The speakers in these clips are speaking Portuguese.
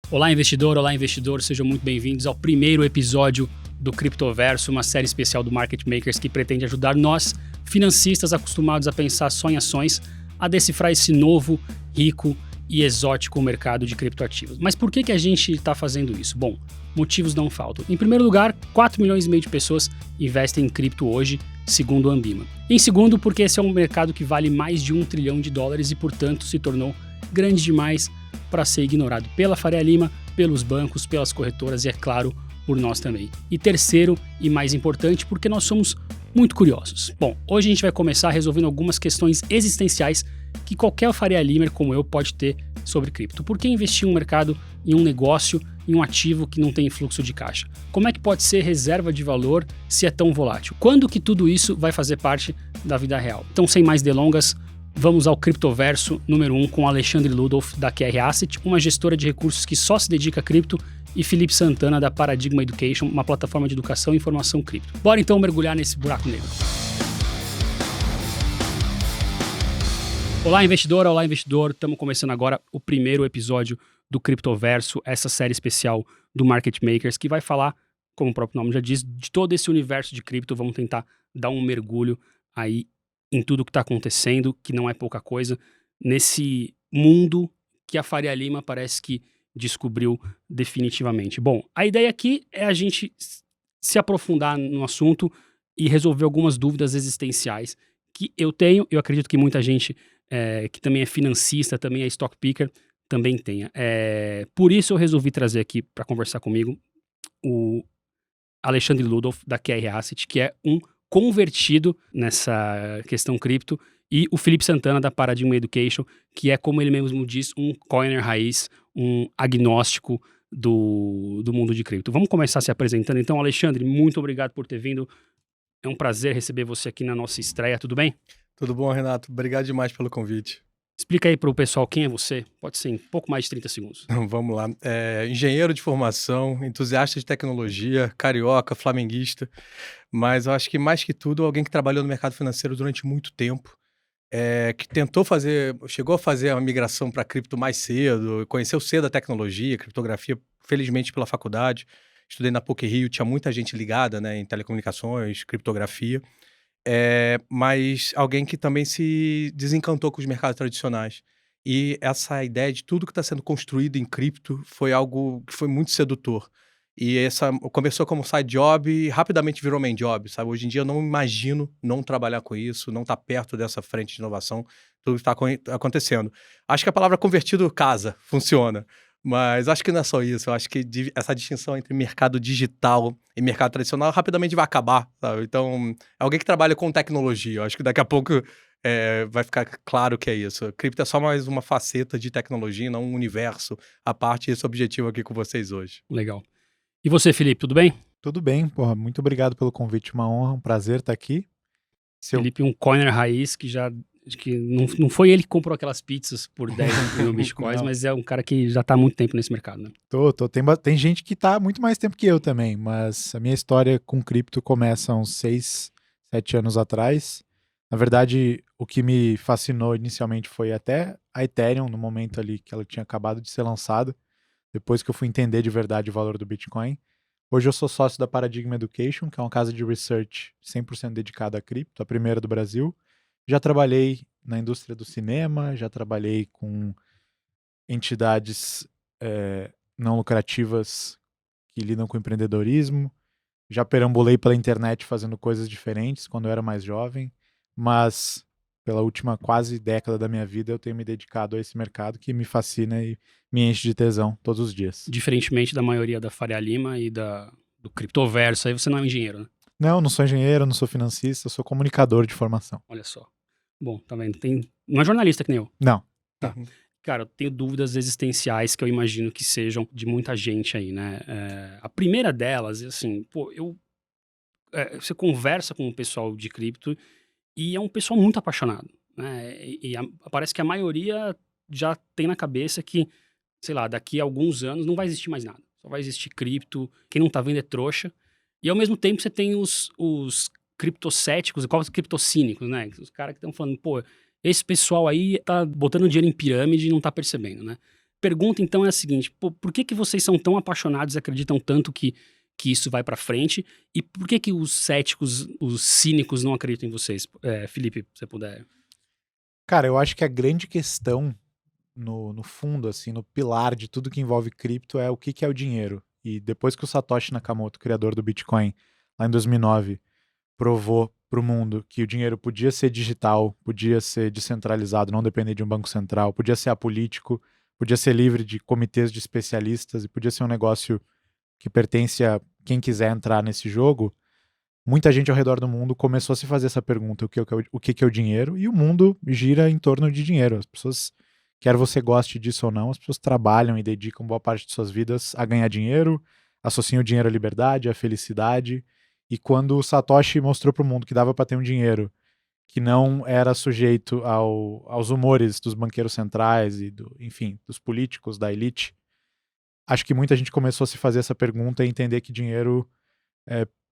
Olá, investidor, sejam muito bem-vindos ao primeiro episódio do Criptoverso, uma série especial do Market Makers que pretende ajudar nós, financistas acostumados a pensar só em ações, a decifrar esse novo, rico e exótico mercado de criptoativos. Mas por que a gente está fazendo isso? Bom, motivos não faltam. Em primeiro lugar, 4 milhões e meio de pessoas investem em cripto hoje, segundo o Ambima. Em segundo, porque esse é um mercado que vale mais de $1 trilhão e, portanto, se tornou grande demais para ser ignorado pela Faria Lima, pelos bancos, pelas corretoras e, é claro, por nós também. E terceiro, e mais importante, porque nós somos muito curiosos. Bom, hoje a gente vai começar resolvendo algumas questões existenciais que qualquer Faria Limer como eu pode ter sobre cripto. Por que investir em um mercado, em um negócio, em um ativo que não tem fluxo de caixa? Como é que pode ser reserva de valor se é tão volátil? Quando que tudo isso vai fazer parte da vida real? Então, sem mais delongas, vamos ao Criptoverso número 1 com Alexandre Ludolf, da QR Asset, uma gestora de recursos que só se dedica a cripto, e Felipe Santana, da Paradigma Education, uma plataforma de educação e informação cripto. Bora então mergulhar nesse buraco negro. Olá, investidor. Estamos começando agora o primeiro episódio do Criptoverso, essa série especial do Market Makers, que vai falar, como o próprio nome já diz, de todo esse universo de cripto. Vamos tentar dar um mergulho aí em tudo que está acontecendo, que não é pouca coisa, nesse mundo que a Faria Lima parece que descobriu definitivamente. Bom, a ideia aqui é a gente se aprofundar no assunto e resolver algumas dúvidas existenciais que eu tenho, eu acredito que muita gente que também é financista, também é stock picker, também tenha. Por isso eu resolvi trazer aqui para conversar comigo o Alexandre Ludolf, da QR Asset, que é um convertido nessa questão cripto, e o Felipe Santana, da Paradigma Education, que é, como ele mesmo diz, um coiner raiz, um agnóstico do mundo de cripto. Vamos começar se apresentando. Então, Alexandre, muito obrigado por ter vindo. É um prazer receber você aqui na nossa estreia, tudo bem? Tudo bom, Renato? Obrigado demais pelo convite. Explica aí para o pessoal quem é você, pode ser em pouco mais de 30 segundos. Vamos lá. Engenheiro de formação, entusiasta de tecnologia, carioca, flamenguista, mas eu acho que mais que tudo, alguém que trabalhou no mercado financeiro durante muito tempo, que chegou a fazer a migração para cripto mais cedo, conheceu cedo a tecnologia, criptografia, felizmente pela faculdade. Estudei na PUC-Rio, tinha muita gente ligada, né, em telecomunicações, criptografia. Mas alguém que também se desencantou com os mercados tradicionais. E essa ideia de tudo que está sendo construído em cripto foi algo que foi muito sedutor. E começou como side job e rapidamente virou main job, sabe? Hoje em dia eu não imagino não trabalhar com isso, não estar perto dessa frente de inovação, tudo que está acontecendo. Acho que a palavra convertido casa, funciona. Mas acho que não é só isso, eu acho que essa distinção entre mercado digital e mercado tradicional rapidamente vai acabar, sabe? Então, é alguém que trabalha com tecnologia, eu acho que daqui a pouco vai ficar claro que é isso. Cripto é só mais uma faceta de tecnologia, não um universo à parte, esse é o objetivo aqui com vocês hoje. Legal. E você, Felipe, tudo bem? Tudo bem, porra, muito obrigado pelo convite, uma honra, um prazer estar aqui. Felipe, um coiner raiz que já... Acho que não foi ele que comprou aquelas pizzas por 10 mil bitcoins, mas é um cara que já está há muito tempo nesse mercado, né? Tem gente que está há muito mais tempo que eu também, mas a minha história com cripto começa há uns 6, 7 anos atrás. Na verdade, o que me fascinou inicialmente foi até a Ethereum, no momento ali que ela tinha acabado de ser lançada, depois que eu fui entender de verdade o valor do Bitcoin. Hoje eu sou sócio da Paradigma Education, que é uma casa de research 100% dedicada a cripto, a primeira do Brasil. Já trabalhei na indústria do cinema, já trabalhei com entidades não lucrativas que lidam com empreendedorismo, já perambulei pela internet fazendo coisas diferentes quando eu era mais jovem, mas pela última quase década da minha vida eu tenho me dedicado a esse mercado que me fascina e me enche de tesão todos os dias. Diferentemente da maioria da Faria Lima e do Criptoverso, aí você não é um engenheiro, né? Não sou engenheiro, não sou financista, sou comunicador de formação. Olha só. Bom, tá vendo? Não é jornalista que nem eu. Não. Tá. Cara, eu tenho dúvidas existenciais que eu imagino que sejam de muita gente aí, né? A primeira delas é assim, pô, você conversa com o pessoal de cripto e é um pessoal muito apaixonado, né? Parece que a maioria já tem na cabeça que, sei lá, daqui a alguns anos não vai existir mais nada. Só vai existir cripto, quem não tá vendo é trouxa. E ao mesmo tempo você tem os criptocéticos e os criptocínicos, né? Os caras que estão falando, pô, esse pessoal aí tá botando dinheiro em pirâmide e não tá percebendo, né? pergunta, então, é a seguinte. Por que vocês são tão apaixonados e acreditam tanto que isso vai para frente? E por que os céticos, os cínicos não acreditam em vocês? Felipe, se você puder. Cara, eu acho que a grande questão, no fundo, assim, no pilar de tudo que envolve cripto é o que é o dinheiro. E depois que o Satoshi Nakamoto, criador do Bitcoin, lá em 2009, provou para o mundo que o dinheiro podia ser digital, podia ser descentralizado, não depender de um banco central, podia ser apolítico, podia ser livre de comitês de especialistas e podia ser um negócio que pertence a quem quiser entrar nesse jogo, muita gente ao redor do mundo começou a se fazer essa pergunta, o que é o dinheiro, e o mundo gira em torno de dinheiro. As pessoas, quer você goste disso ou não, as pessoas trabalham e dedicam boa parte de suas vidas a ganhar dinheiro, associam o dinheiro à liberdade, à felicidade, e quando o Satoshi mostrou para o mundo que dava para ter um dinheiro que não era sujeito aos humores dos banqueiros centrais e, enfim, dos políticos, da elite, acho que muita gente começou a se fazer essa pergunta e entender que dinheiro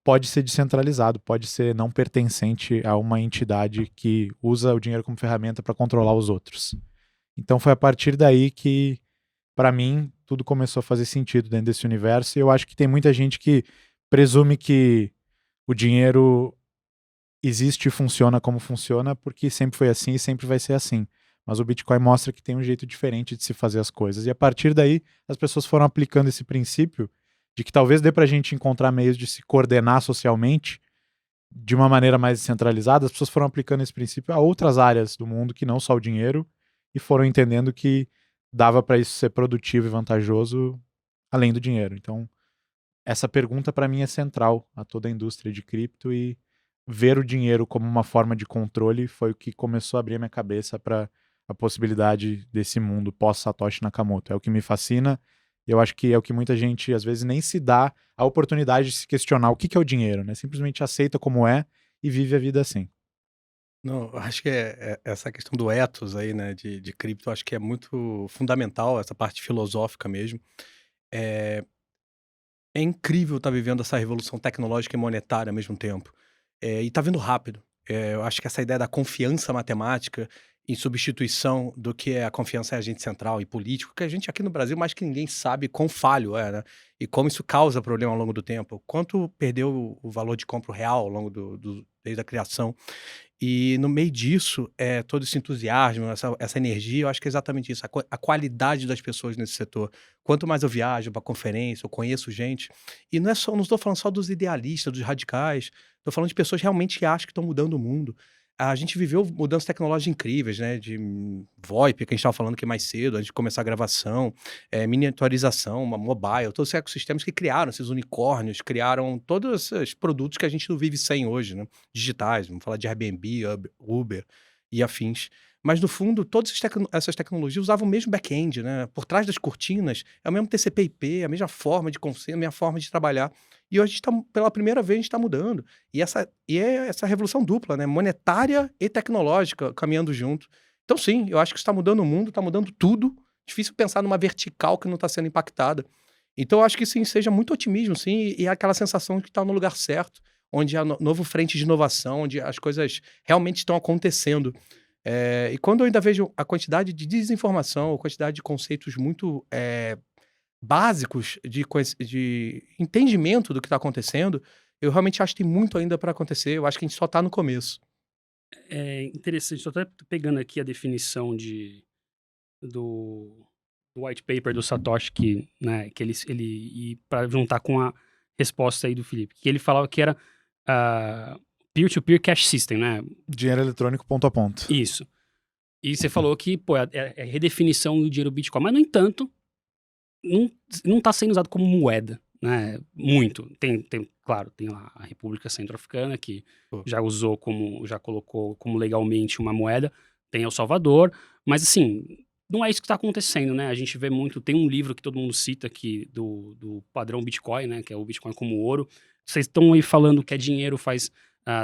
pode ser descentralizado, pode ser não pertencente a uma entidade que usa o dinheiro como ferramenta para controlar os outros. Então foi a partir daí que, para mim, tudo começou a fazer sentido dentro desse universo, e eu acho que tem muita gente que presume que o dinheiro existe e funciona como funciona porque sempre foi assim e sempre vai ser assim. Mas o Bitcoin mostra que tem um jeito diferente de se fazer as coisas. E a partir daí, as pessoas foram aplicando esse princípio de que talvez dê para a gente encontrar meios de se coordenar socialmente de uma maneira mais descentralizada. As pessoas foram aplicando esse princípio a outras áreas do mundo que não só o dinheiro e foram entendendo que dava para isso ser produtivo e vantajoso além do dinheiro. Então, essa pergunta para mim é central a toda a indústria de cripto, e ver o dinheiro como uma forma de controle foi o que começou a abrir a minha cabeça para a possibilidade desse mundo pós-Satoshi Nakamoto. É o que me fascina, e eu acho que é o que muita gente às vezes nem se dá a oportunidade de se questionar o que é o dinheiro, né? Simplesmente aceita como é e vive a vida assim. Não, eu acho que essa questão do ethos aí, né, de cripto, eu acho que é muito fundamental, essa parte filosófica mesmo. É, é incrível estar vivendo essa revolução tecnológica e monetária ao mesmo tempo. E está vindo rápido. Eu acho que essa ideia da confiança matemática em substituição do que é a confiança em agente central e político, que a gente aqui no Brasil mais que ninguém sabe quão falho é, né? E como isso causa problema ao longo do tempo. Quanto perdeu o valor de compra real ao longo desde a criação. E no meio disso, todo esse entusiasmo, essa energia, eu acho que é exatamente isso, a qualidade das pessoas nesse setor. Quanto mais eu viajo para conferência, eu conheço gente, e não estou falando só dos idealistas, dos radicais, estou falando de pessoas realmente que acham que estão mudando o mundo. A gente viveu mudanças tecnológicas incríveis, né, de VoIP, que a gente estava falando aqui mais cedo, antes de começar a gravação, miniaturização, uma mobile, todos esses ecossistemas que criaram, esses unicórnios, criaram todos esses produtos que a gente não vive sem hoje, né, digitais, vamos falar de Airbnb, Uber e afins. Mas, no fundo, todas essas tecnologias usavam o mesmo back-end, né? Por trás das cortinas, é o mesmo TCP/IP, a mesma forma de conceito, a mesma forma de trabalhar. E hoje, pela primeira vez, a gente está mudando. E é essa revolução dupla, né? Monetária e tecnológica caminhando junto. Então, sim, eu acho que está mudando o mundo, está mudando tudo. Difícil pensar numa vertical que não está sendo impactada. Então, eu acho que sim, seja muito otimismo, sim, e aquela sensação de que está no lugar certo, onde há novo frente de inovação, onde as coisas realmente estão acontecendo. E quando eu ainda vejo a quantidade de desinformação, a quantidade de conceitos muito básicos de entendimento do que está acontecendo, eu realmente acho que tem muito ainda para acontecer. Eu acho que a gente só está no começo. É interessante, estou até pegando aqui a definição do white paper do Satoshi, que ele para juntar com a resposta aí do Felipe, que ele falava que era peer-to-peer cash system, né? Dinheiro eletrônico ponto a ponto. Isso. E você falou que, pô, é redefinição do dinheiro Bitcoin, mas, no entanto, não está sendo usado como moeda, né? Muito. Claro, tem lá a República Centro-Africana, que já colocou como legalmente uma moeda, tem El Salvador, mas, assim, não é isso que está acontecendo, né? A gente vê muito, tem um livro que todo mundo cita aqui do padrão Bitcoin, né? Que é o Bitcoin como ouro. Vocês estão aí falando que é dinheiro faz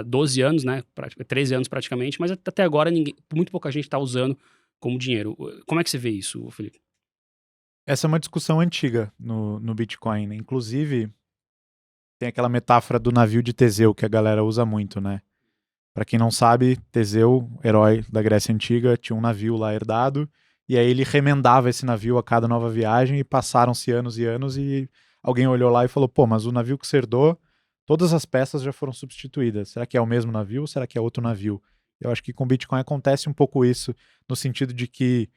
12 anos, né? 13 anos praticamente, mas até agora muito pouca gente está usando como dinheiro. Como é que você vê isso, Felipe? Essa é uma discussão antiga no Bitcoin, né? Inclusive, tem aquela metáfora do navio de Teseu que a galera usa muito, né? Para quem não sabe, Teseu, herói da Grécia Antiga, tinha um navio lá herdado e aí ele remendava esse navio a cada nova viagem e passaram-se anos e anos e alguém olhou lá e falou, pô, mas o navio que você herdou, todas as peças já foram substituídas. Será que é o mesmo navio ou será que é outro navio? Eu acho que com o Bitcoin acontece um pouco isso, no sentido de que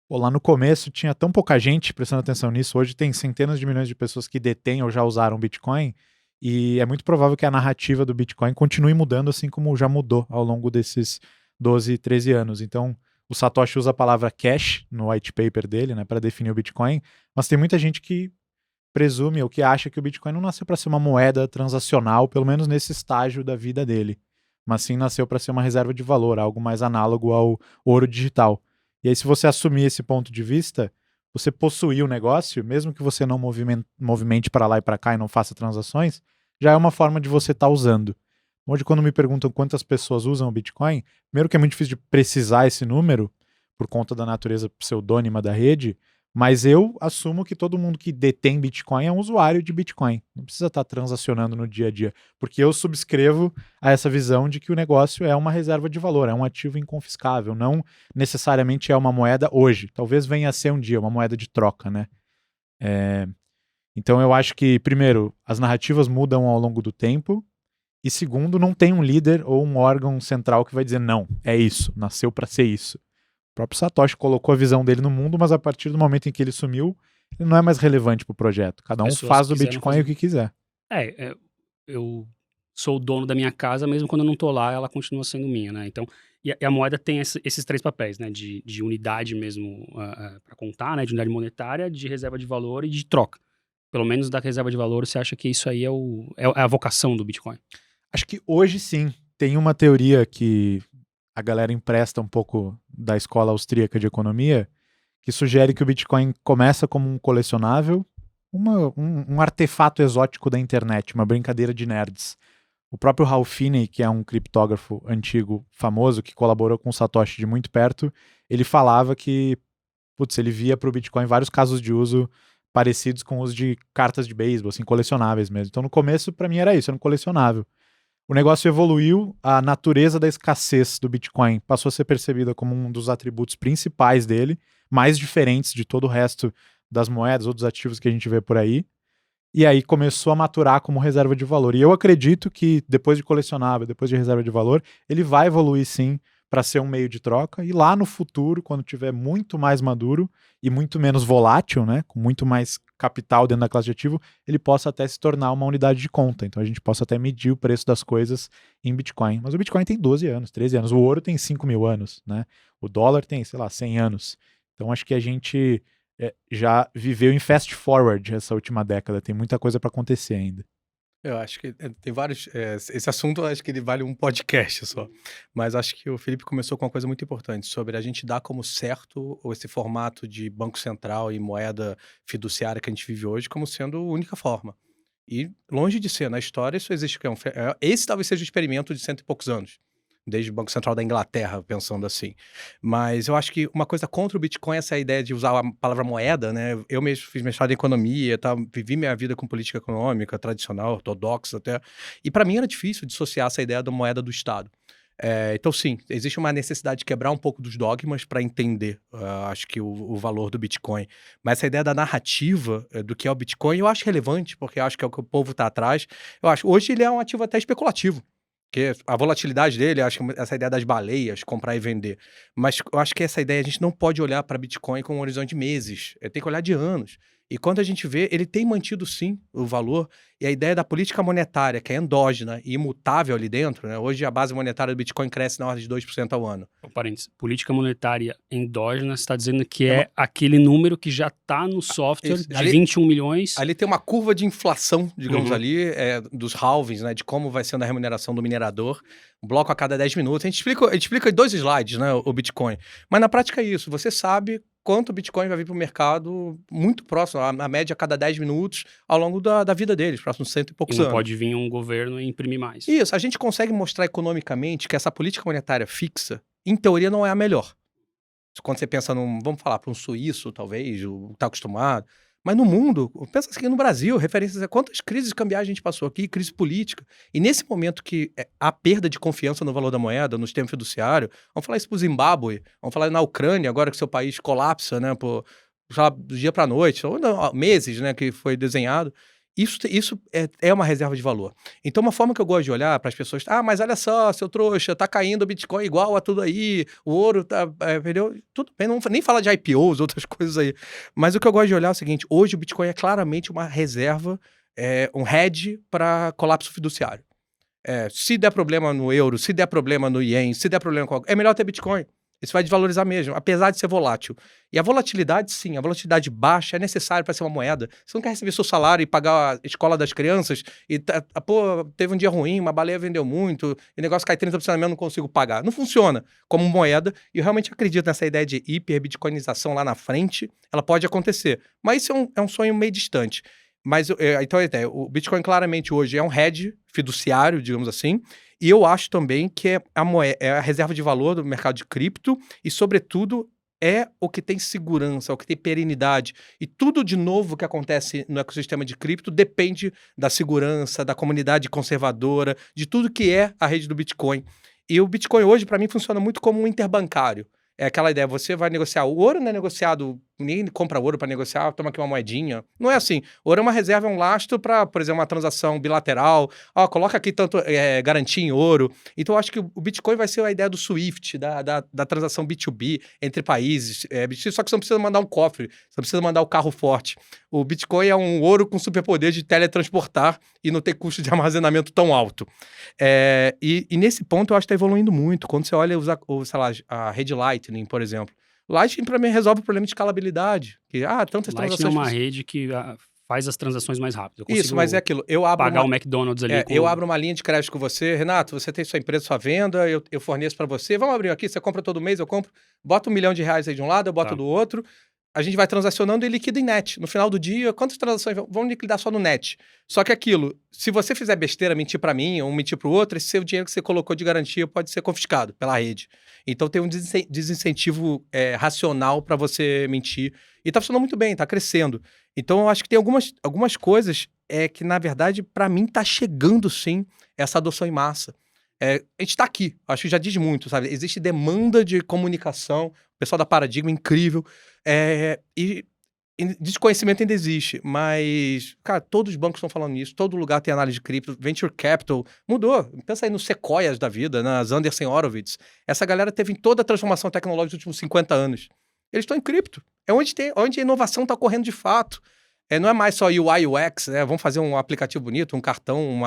pô, lá no começo tinha tão pouca gente prestando atenção nisso, hoje tem centenas de milhões de pessoas que detêm ou já usaram Bitcoin, e é muito provável que a narrativa do Bitcoin continue mudando, assim como já mudou ao longo desses 12, 13 anos. Então, o Satoshi usa a palavra cash no white paper dele, né, para definir o Bitcoin, mas tem muita gente que presume ou que acha que o Bitcoin não nasceu para ser uma moeda transacional, pelo menos nesse estágio da vida dele, mas sim nasceu para ser uma reserva de valor, algo mais análogo ao ouro digital. E aí, se você assumir esse ponto de vista, você possuir o negócio, mesmo que você não movimente para lá e para cá e não faça transações, já é uma forma de você estar usando. Hoje, quando me perguntam quantas pessoas usam o Bitcoin, primeiro que é muito difícil de precisar esse número, por conta da natureza pseudônima da rede, mas eu assumo que todo mundo que detém Bitcoin é um usuário de Bitcoin. Não precisa estar transacionando no dia a dia, porque eu subscrevo a essa visão de que o negócio é uma reserva de valor, é um ativo inconfiscável, não necessariamente é uma moeda hoje. Talvez venha a ser um dia uma moeda de troca, né? Então eu acho que, primeiro, as narrativas mudam ao longo do tempo, e segundo, não tem um líder ou um órgão central que vai dizer não, é isso, nasceu para ser isso. O próprio Satoshi colocou a visão dele no mundo, mas a partir do momento em que ele sumiu, ele não é mais relevante para o projeto. Cada um faz do Bitcoin o que quiser. Eu sou o dono da minha casa, mesmo quando eu não tô lá, ela continua sendo minha, né? Então, e a moeda tem esses três papéis, né? De unidade mesmo para contar, né? De unidade monetária, de reserva de valor e de troca. Pelo menos da reserva de valor, você acha que isso aí é a vocação do Bitcoin? Acho que hoje sim. Tem uma teoria que a galera empresta um pouco da escola austríaca de economia, que sugere que o Bitcoin começa como um colecionável, um artefato exótico da internet, uma brincadeira de nerds. O próprio Ralph Finney, que é um criptógrafo antigo famoso, que colaborou com o Satoshi de muito perto, ele falava que, putz, ele via para o Bitcoin vários casos de uso parecidos com os de cartas de beisebol, assim, colecionáveis mesmo. Então, no começo, para mim, era isso, era um colecionável. O negócio evoluiu, a natureza da escassez do Bitcoin passou a ser percebida como um dos atributos principais dele, mais diferentes de todo o resto das moedas ou dos ativos que a gente vê por aí. E aí começou a maturar como reserva de valor. E eu acredito que depois de colecionável, depois de reserva de valor, ele vai evoluir sim para ser um meio de troca. E lá no futuro, quando tiver muito mais maduro e muito menos volátil, né, com muito mais capital dentro da classe de ativo, ele possa até se tornar uma unidade de conta. Então a gente possa até medir o preço das coisas em Bitcoin. Mas o Bitcoin tem 12 anos, 13 anos. O ouro tem 5 mil anos, né? O dólar tem, sei lá, 100 anos. Então acho que a gente já viveu em fast forward essa última década. Tem muita coisa para acontecer ainda. Eu acho que tem vários. Esse assunto eu acho que ele vale um podcast só. Mas acho que o Felipe começou com uma coisa muito importante sobre a gente dar como certo esse formato de Banco Central e moeda fiduciária que a gente vive hoje como sendo a única forma. E longe de ser, na história isso existe. Esse talvez seja o experimento de cento e poucos anos. Desde o Banco Central da Inglaterra, pensando assim. Mas eu acho que uma coisa contra o Bitcoin é essa ideia de usar a palavra moeda, né? Eu mesmo fiz mestrado em economia, tá? Vivi minha vida com política econômica tradicional, ortodoxa até. E para mim era difícil dissociar essa ideia da moeda do Estado. Então, sim, existe uma necessidade de quebrar um pouco dos dogmas para entender, acho que o valor do Bitcoin. Mas essa ideia da narrativa do que é o Bitcoin, eu acho relevante, porque eu acho que é o que o povo está atrás. Eu acho, hoje ele é um ativo até especulativo. Porque a volatilidade dele, acho que essa ideia das baleias, comprar e vender. Mas eu acho que essa ideia, a gente não pode olhar para Bitcoin com um horizonte de meses. Tem que olhar de anos. E quando a gente vê, ele tem mantido sim o valor. E a ideia da política monetária, que é endógena e imutável ali dentro, né? Hoje a base monetária do Bitcoin cresce na ordem de 2% ao ano. Parênteses, política monetária endógena, você está dizendo que é aquele número que já está no software de ali, 21 milhões. Ali tem uma curva de inflação, digamos ali, dos halvings, né? De como vai sendo a remuneração do minerador. Um bloco a cada 10 minutos. A gente explica em 2 slides, né? O Bitcoin. Mas na prática é isso. Você sabe quanto o Bitcoin vai vir para o mercado muito próximo, a média a cada 10 minutos, ao longo da vida deles, próximos 100 e poucos anos. E não pode vir um governo e imprimir mais. Isso, a gente consegue mostrar economicamente que essa política monetária fixa, em teoria, não é a melhor. Quando você pensa vamos falar, para um suíço, talvez, o que está acostumado, Mas no mundo, pensa assim, no Brasil, referências a quantas crises cambiais a gente passou aqui, crise política. E nesse momento que há perda de confiança no valor da moeda, no sistema fiduciário, vamos falar isso pro Zimbábue, vamos falar na Ucrânia, agora que seu país colapsa, né, do dia para a noite, ou não, meses, né, que foi desenhado. Isso é uma reserva de valor. Então, uma forma que eu gosto de olhar para as pessoas, mas olha só, seu trouxa, tá caindo o Bitcoin igual a tudo aí, o ouro tá, perdeu, tudo bem, não nem falar de IPOs, outras coisas aí. Mas o que eu gosto de olhar é o seguinte, hoje o Bitcoin é claramente uma reserva, um hedge para colapso fiduciário. Se der problema no euro, se der problema no ien, se der problema com... É melhor ter Bitcoin. Isso vai desvalorizar mesmo, apesar de ser volátil. E a volatilidade, sim, a volatilidade baixa é necessária para ser uma moeda. Você não quer receber seu salário e pagar a escola das crianças e, teve um dia ruim, uma baleia vendeu muito, e o negócio cai 30% mesmo, não consigo pagar. Não funciona como moeda, e eu realmente acredito nessa ideia de hiper-bitcoinização lá na frente, ela pode acontecer. Mas isso é um sonho meio distante. Mas, então, o Bitcoin claramente hoje é um hedge fiduciário, digamos assim, e eu acho também que é a reserva de valor do mercado de cripto e, sobretudo, é o que tem segurança, é o que tem perenidade. E tudo de novo que acontece no ecossistema de cripto depende da segurança, da comunidade conservadora, de tudo que é a rede do Bitcoin. E o Bitcoin hoje, para mim, funciona muito como um interbancário. É aquela ideia, você vai negociar, o ouro não é negociado, ninguém compra ouro para negociar, toma aqui uma moedinha. Não é assim. Ouro é uma reserva, é um lastro para, por exemplo, uma transação bilateral. Coloca aqui tanto garantia em ouro. Então, eu acho que o Bitcoin vai ser a ideia do SWIFT, da transação B2B entre países. Só que você não precisa mandar um cofre, você não precisa mandar o carro forte. O Bitcoin é um ouro com superpoder de teletransportar e não ter custo de armazenamento tão alto. E nesse ponto, eu acho que está evoluindo muito. Quando você olha, sei lá, a rede Lightning, por exemplo. Lightning, para mim, resolve o problema de escalabilidade. Tantas Lightning transações... é uma rede que faz as transações mais rápido. Eu consigo Isso, mas é aquilo. Eu abro pagar o McDonald's ali. Eu abro uma linha de crédito com você. Renato, você tem sua empresa, sua venda, eu forneço para você. Vamos abrir aqui, você compra todo mês, eu compro. Bota R$1 milhão aí de um lado, eu boto do outro. A gente vai transacionando e liquida em net. No final do dia, quantas transações vão liquidar só no net? Só que aquilo, se você fizer besteira, mentir para mim ou mentir para o outro, esse seu dinheiro que você colocou de garantia pode ser confiscado pela rede. Então tem um desincentivo racional para você mentir. E tá funcionando muito bem, tá crescendo. Então eu acho que tem algumas coisas que, na verdade, para mim tá chegando sim essa adoção em massa. A gente tá aqui, acho que já diz muito, sabe? Existe demanda de comunicação, o pessoal da Paradigma, incrível. E desconhecimento ainda existe, mas, cara, todos os bancos estão falando nisso, todo lugar tem análise de cripto, venture capital, mudou. Pensa aí nos Sequoias da vida, nas Andreessen Horowitz. Essa galera teve em toda a transformação tecnológica dos últimos 50 anos. Eles estão em cripto. É onde a inovação está ocorrendo de fato. Não é mais só UI UX, né? Vamos fazer um aplicativo bonito, um cartão,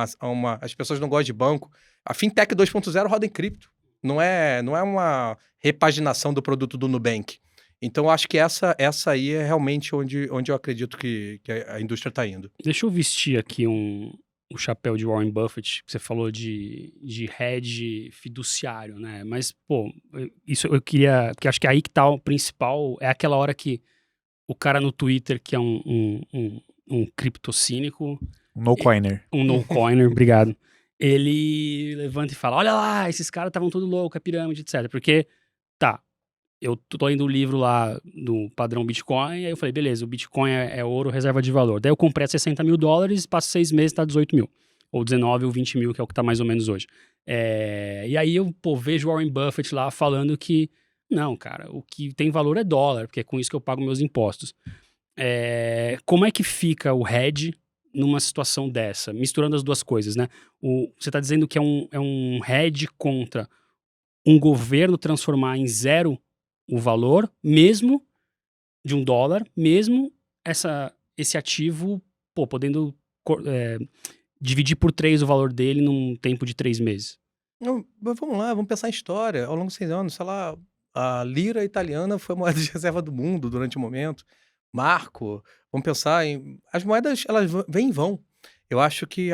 as pessoas não gostam de banco. A Fintech 2.0 roda em cripto. Não é uma repaginação do produto do Nubank. Então, eu acho que essa aí é realmente onde eu acredito que a indústria está indo. Deixa eu vestir aqui o chapéu de Warren Buffett, que você falou de hedge fiduciário, né? Mas, isso eu queria... Porque acho que aí que tá o principal, é aquela hora que o cara no Twitter, que é um criptocínico... Um no-coiner. Um no-coiner, obrigado. Ele levanta e fala, olha lá, esses caras estavam tudo louco, a pirâmide, etc. Porque, eu tô lendo o livro lá do padrão Bitcoin, aí eu falei, beleza, o Bitcoin é ouro, reserva de valor. Daí eu comprei a $60 mil, passa 6 meses, tá 18 mil. Ou 19 ou 20 mil, que é o que tá mais ou menos hoje. E aí eu, vejo o Warren Buffett lá falando que, não, cara, o que tem valor é dólar, porque é com isso que eu pago meus impostos. Como é que fica o hedge numa situação dessa? Misturando as duas coisas, né? Você tá dizendo que é um hedge contra um governo transformar em zero o valor, mesmo de $1, mesmo esse ativo, podendo dividir por 3 o valor dele num tempo de 3 meses. Vamos lá, vamos pensar em história. Ao longo de 6 anos, sei lá, a lira italiana foi a moeda de reserva do mundo durante um momento. Marco, vamos pensar em... As moedas, elas vêm e vão. Eu acho que,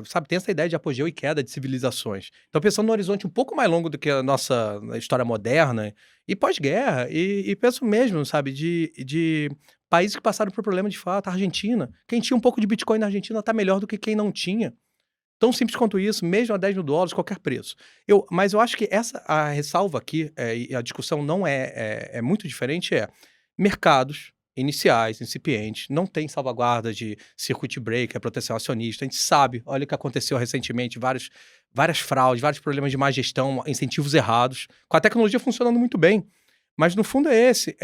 sabe, tem essa ideia de apogeu e queda de civilizações. Então, pensando no horizonte um pouco mais longo do que a nossa história moderna e pós-guerra, e penso mesmo, sabe, de países que passaram por problema de fato. A Argentina, quem tinha um pouco de Bitcoin na Argentina está melhor do que quem não tinha. Tão simples quanto isso, mesmo a $10 mil, qualquer preço. Mas eu acho que a ressalva aqui, e a discussão não é muito diferente, mercados iniciais, incipientes, não tem salvaguarda de circuit breaker, proteção acionista. A gente sabe, olha o que aconteceu recentemente, várias fraudes, vários problemas de má gestão, incentivos errados, com a tecnologia funcionando muito bem. Mas no fundo é esse,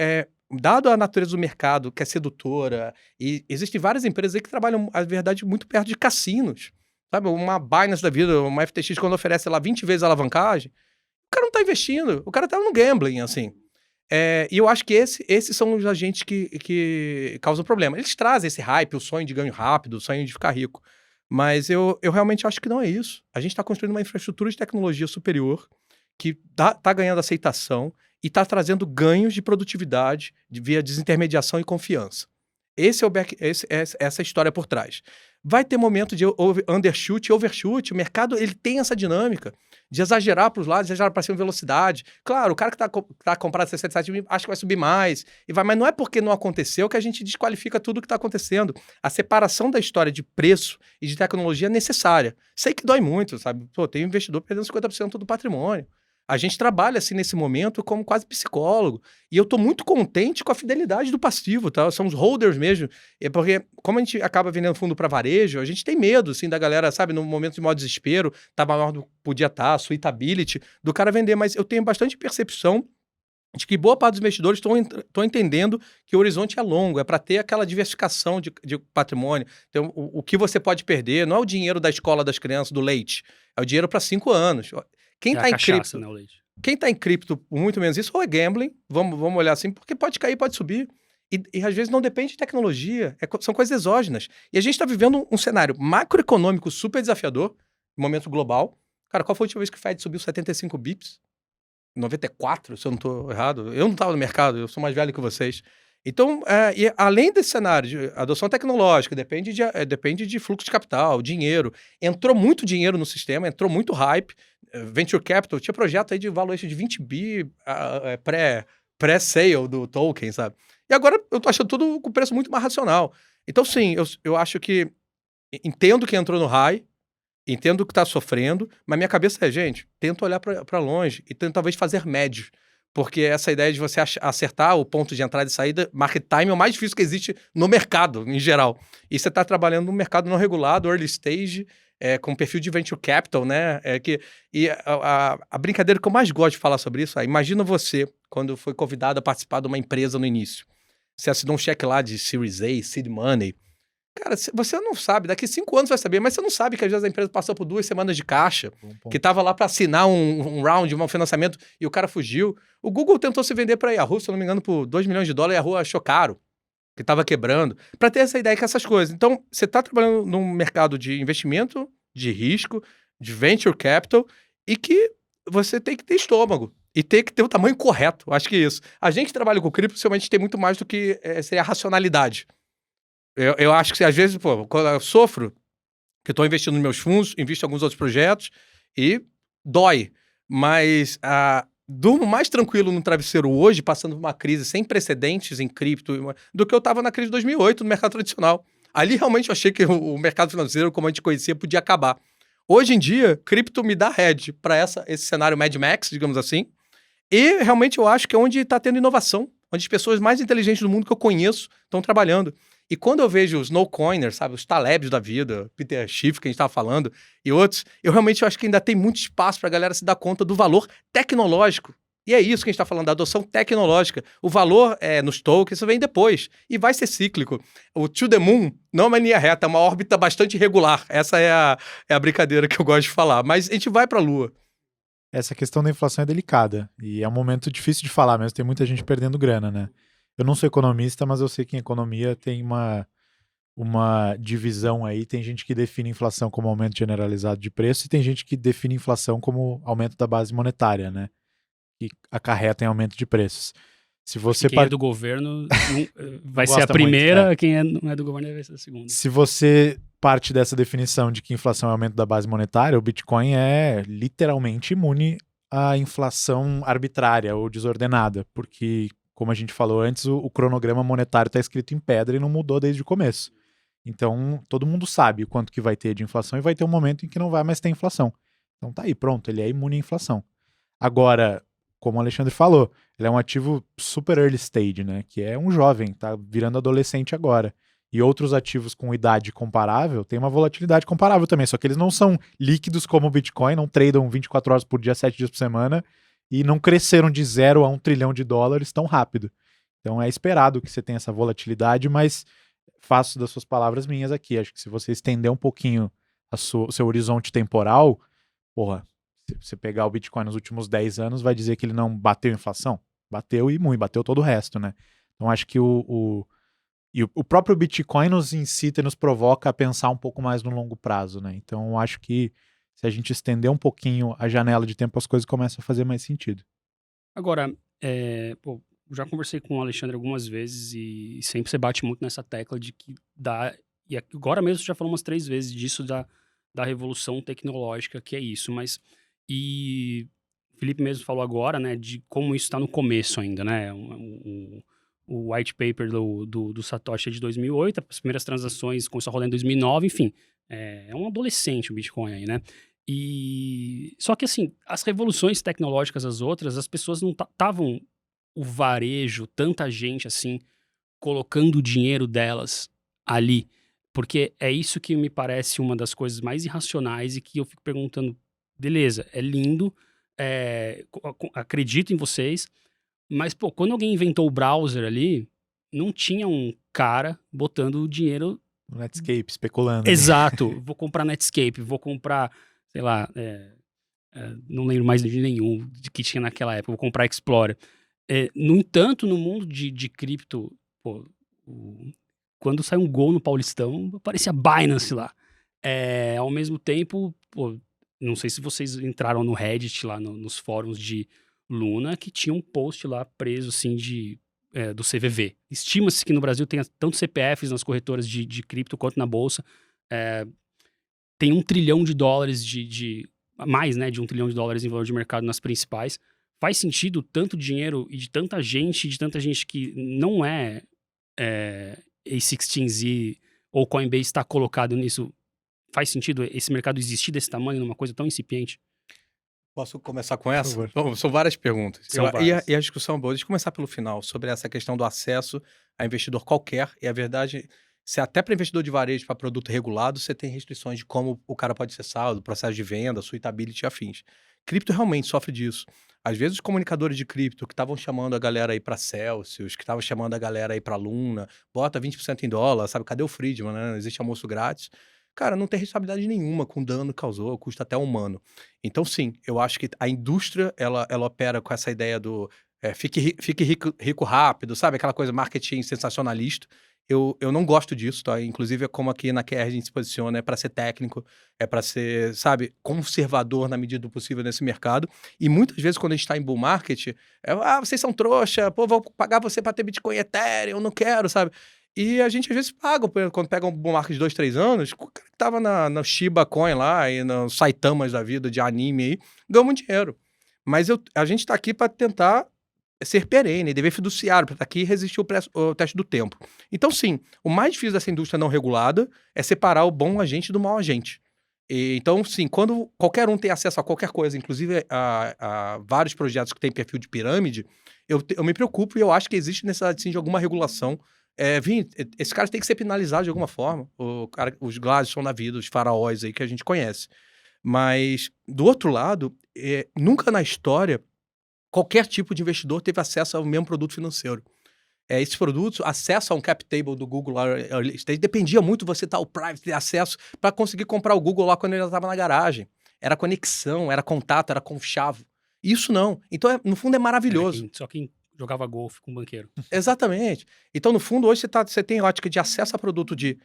dado a natureza do mercado, que é sedutora, e existem várias empresas aí que trabalham, na verdade, muito perto de cassinos. Sabe, uma Binance da vida, uma FTX, quando oferece lá 20 vezes a alavancagem, o cara não tá investindo, o cara tá no gambling, assim. E eu acho que esses são os agentes que causam problema. Eles trazem esse hype, o sonho de ganho rápido, o sonho de ficar rico. Mas eu realmente acho que não é isso. A gente está construindo uma infraestrutura de tecnologia superior que tá ganhando aceitação e está trazendo ganhos de produtividade via desintermediação e confiança. Essa é a história por trás. Vai ter momento de undershoot e overshoot. O mercado ele tem essa dinâmica de exagerar para os lados, exagerar para cima em velocidade. Claro, o cara que tá comprado 67 mil acha que vai subir mais, mas não é porque não aconteceu que a gente desqualifica tudo o que está acontecendo. A separação da história de preço e de tecnologia é necessária. Sei que dói muito, sabe? Pô, tem um investidor perdendo 50% do patrimônio. A gente trabalha, assim, nesse momento como quase psicólogo. E eu tô muito contente com a fidelidade do passivo, tá? São os holders mesmo. Porque, como a gente acaba vendendo fundo para varejo, a gente tem medo, assim, da galera, sabe, no momento de maior desespero, tá maior do que podia estar, suitability, do cara vender. Mas eu tenho bastante percepção de que boa parte dos investidores estão entendendo que o horizonte é longo, é para ter aquela diversificação de patrimônio. Então, o que você pode perder não é o dinheiro da escola das crianças, do leite, é o dinheiro para 5 anos. Quem tá em cripto, né, o leite. Quem tá em cripto, muito menos isso, ou é gambling, vamos olhar assim, porque pode cair, pode subir. E às vezes não depende de tecnologia, são coisas exógenas. E a gente está vivendo um cenário macroeconômico super desafiador, no momento global. Cara, qual foi a última vez que o Fed subiu 75 bips? 94, se eu não estou errado. Eu não estava no mercado, eu sou mais velho que vocês. Então, e além desse cenário de adoção tecnológica, depende de fluxo de capital, dinheiro. Entrou muito dinheiro no sistema, entrou muito hype. Venture Capital, tinha projeto aí de valuation de 20 bi pré-sale do token, sabe? E agora eu tô achando tudo com preço muito mais racional. Então, sim, eu acho que entendo que entrou no high, entendo que tá sofrendo, mas minha cabeça é, gente, tenta olhar para longe e tenta talvez fazer médio. Porque essa ideia de você acertar o ponto de entrada e saída, market time é o mais difícil que existe no mercado, em geral. E você está trabalhando no mercado não regulado, early stage, com perfil de venture capital, né? A brincadeira que eu mais gosto de falar sobre isso é, imagina você, quando foi convidado a participar de uma empresa no início. Você assinou um cheque lá de Series A, Seed Money. Cara, você não sabe, daqui 5 anos você vai saber, mas você não sabe que às vezes a empresa passou por 2 semanas de caixa, que estava lá para assinar um round, um financiamento, e o cara fugiu. O Google tentou se vender para a Yahoo, se eu não me engano, por $2 milhões, e a Yahoo achou caro, que estava quebrando, para ter essa ideia com essas coisas. Então, você está trabalhando num mercado de investimento, de risco, de venture capital, e que você tem que ter estômago. E tem que ter o tamanho correto. Acho que é isso. A gente trabalha com cripto, principalmente tem muito mais do que seria a racionalidade. Eu acho que às vezes, quando eu sofro, que eu estou investindo nos meus fundos, invisto em alguns outros projetos, e dói. Mas durmo mais tranquilo no travesseiro hoje, passando por uma crise sem precedentes em cripto, do que eu estava na crise de 2008, no mercado tradicional. Ali realmente eu achei que o mercado financeiro, como a gente conhecia, podia acabar. Hoje em dia, cripto me dá hedge para esse cenário Mad Max, digamos assim. E realmente eu acho que é onde está tendo inovação, onde as pessoas mais inteligentes do mundo que eu conheço estão trabalhando. E quando eu vejo os no-coiners, sabe, os Talebs da vida, Peter Schiff, que a gente estava falando, e outros, eu realmente acho que ainda tem muito espaço para a galera se dar conta do valor tecnológico. E é isso que a gente está falando, da adoção tecnológica. O valor nos tokens, isso vem depois. E vai ser cíclico. O To The Moon não é uma linha reta, é uma órbita bastante irregular. Essa é a brincadeira que eu gosto de falar. Mas a gente vai para a Lua. Essa questão da inflação é delicada. E é um momento difícil de falar mesmo. Tem muita gente perdendo grana, né? Eu não sou economista, mas eu sei que em economia tem uma divisão aí. Tem gente que define inflação como aumento generalizado de preço e tem gente que define inflação como aumento da base monetária, né? Que acarreta em aumento de preços. Se você quem é do governo vai ser a primeira, muito, quem não é do governo vai ser a segunda. Se você parte dessa definição de que inflação é aumento da base monetária, o Bitcoin é literalmente imune à inflação arbitrária ou desordenada, porque, como a gente falou antes, o cronograma monetário está escrito em pedra e não mudou desde o começo. Então, todo mundo sabe o quanto que vai ter de inflação e vai ter um momento em que não vai mais ter inflação. Então tá aí, pronto, ele é imune à inflação. Agora, como o Alexandre falou, ele é um ativo super early stage, né? Que é um jovem, tá virando adolescente agora. E outros ativos com idade comparável têm uma volatilidade comparável também, só que eles não são líquidos como o Bitcoin, não tradam 24 horas por dia, 7 dias por semana, e não cresceram de 0 a $1 trilhão tão rápido. Então é esperado que você tenha essa volatilidade, mas faço das suas palavras minhas aqui. Acho que se você estender um pouquinho o seu horizonte temporal, porra, se você pegar o Bitcoin nos últimos 10 anos, vai dizer que ele não bateu inflação? Bateu e muito, bateu todo o resto, né? Então acho que o próprio Bitcoin nos incita e nos provoca a pensar um pouco mais no longo prazo, né? Então eu acho que se a gente estender um pouquinho a janela de tempo, as coisas começam a fazer mais sentido. Agora, já conversei com o Alexandre algumas vezes e sempre você bate muito nessa tecla de que dá. E agora mesmo você já falou umas 3 vezes disso da revolução tecnológica, que é isso, mas. E o Felipe mesmo falou agora, né, de como isso está no começo ainda, né? O white paper do Satoshi é de 2008, as primeiras transações começaram a rolar em 2009, enfim. É um adolescente o Bitcoin aí, né? E só que assim, as revoluções tecnológicas, as outras, as pessoas não estavam o varejo, tanta gente assim, colocando o dinheiro delas ali. Porque é isso que me parece uma das coisas mais irracionais e que eu fico perguntando, beleza, é lindo, acredito em vocês, mas, pô, quando alguém inventou o browser ali, não tinha um cara botando o dinheiro... O Netscape, especulando. Exato. Vou comprar Netscape, vou comprar, sei lá, não lembro mais de nenhum que tinha naquela época, vou comprar Explorer. No entanto, no mundo de cripto, pô, quando sai um gol no Paulistão, aparecia Binance lá. Ao mesmo tempo, pô, não sei se vocês entraram no Reddit lá, nos fóruns de Luna, que tinha um post lá preso, assim, do CVV. Estima-se que no Brasil tenha tanto CPFs nas corretoras de cripto quanto na bolsa. Tem $1 trilhão mais, né, de $1 trilhão em valor de mercado nas principais. Faz sentido tanto dinheiro e de tanta gente que não é A16Z ou Coinbase está colocado nisso? Faz sentido esse mercado existir desse tamanho numa coisa tão incipiente? Posso começar com essa? favor. Bom, são várias perguntas. São várias. E a discussão é boa. Deixa eu começar pelo final, sobre essa questão do acesso a investidor qualquer. E a verdade, se até para investidor de varejo, para produto regulado, você tem restrições de como o cara pode acessar, do processo de venda, suitability e afins. Cripto realmente sofre disso. Às vezes os comunicadores de cripto que estavam chamando a galera aí para Celsius, que estavam chamando a galera aí para Luna, bota 20% em dólar, sabe? Cadê o Friedman, né? Não existe almoço grátis. Cara, não tem responsabilidade nenhuma com o dano que causou, custa até humano. Então, sim, eu acho que a indústria, ela opera com essa ideia do fique rico rápido, sabe? Aquela coisa marketing sensacionalista. Eu não gosto disso, tá? Inclusive, é como aqui na QR a gente se posiciona, é para ser técnico, é para ser, sabe, conservador na medida do possível nesse mercado. E muitas vezes, quando a gente está em bull market, vocês são trouxa, pô, vou pagar você para ter Bitcoin Ethereum, eu não quero, sabe? E a gente às vezes paga, quando pega um bull market de 2, 3 anos, o cara que tava na Shiba Coin lá, e nos Saitamas da vida de anime aí, ganha muito dinheiro. Mas a gente tá aqui para tentar ser perene, dever fiduciário, para estar aqui e resistir o teste do tempo. Então, sim, o mais difícil dessa indústria não regulada é separar o bom agente do mau agente. Então, sim, quando qualquer um tem acesso a qualquer coisa, inclusive a vários projetos que têm perfil de pirâmide, eu me preocupo e eu acho que existe necessidade, sim, de alguma regulação. Esse cara tem que ser penalizado de alguma forma. Os Gladstone na vida, os faraós aí que a gente conhece. Mas, do outro lado, nunca na história qualquer tipo de investidor teve acesso ao mesmo produto financeiro. Esses produtos, acesso a um cap table do Google lá, dependia muito você estar o private, ter acesso para conseguir comprar o Google lá quando ele já estava na garagem. Era conexão, era contato, era conchavo. Isso não. Então, no fundo, é maravilhoso. Só quem jogava golfe com banqueiro. Exatamente. Então, no fundo, hoje você tem ótica de acesso a produto de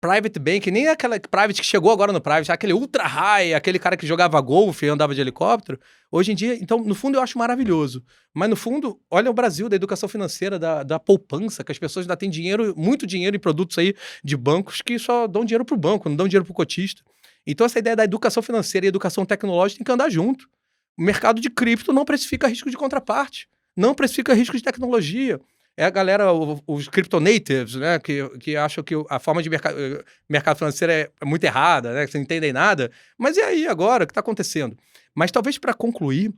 private bank, nem aquela private que chegou agora no private, aquele ultra high, aquele cara que jogava golfe e andava de helicóptero. Hoje em dia, então, no fundo, eu acho maravilhoso. Mas, no fundo, olha o Brasil da educação financeira, da poupança, que as pessoas ainda têm dinheiro, muito dinheiro em produtos aí de bancos que só dão dinheiro pro banco, não dão dinheiro pro cotista. Então, essa ideia da educação financeira e educação tecnológica tem que andar junto. O mercado de cripto não precifica risco de contraparte, não precifica risco de tecnologia. É a galera, os cryptonatives, né, que acham que a forma de mercado financeiro é muito errada, né, que vocês não entendem nada. Mas e aí agora? O que está acontecendo? Mas talvez para concluir,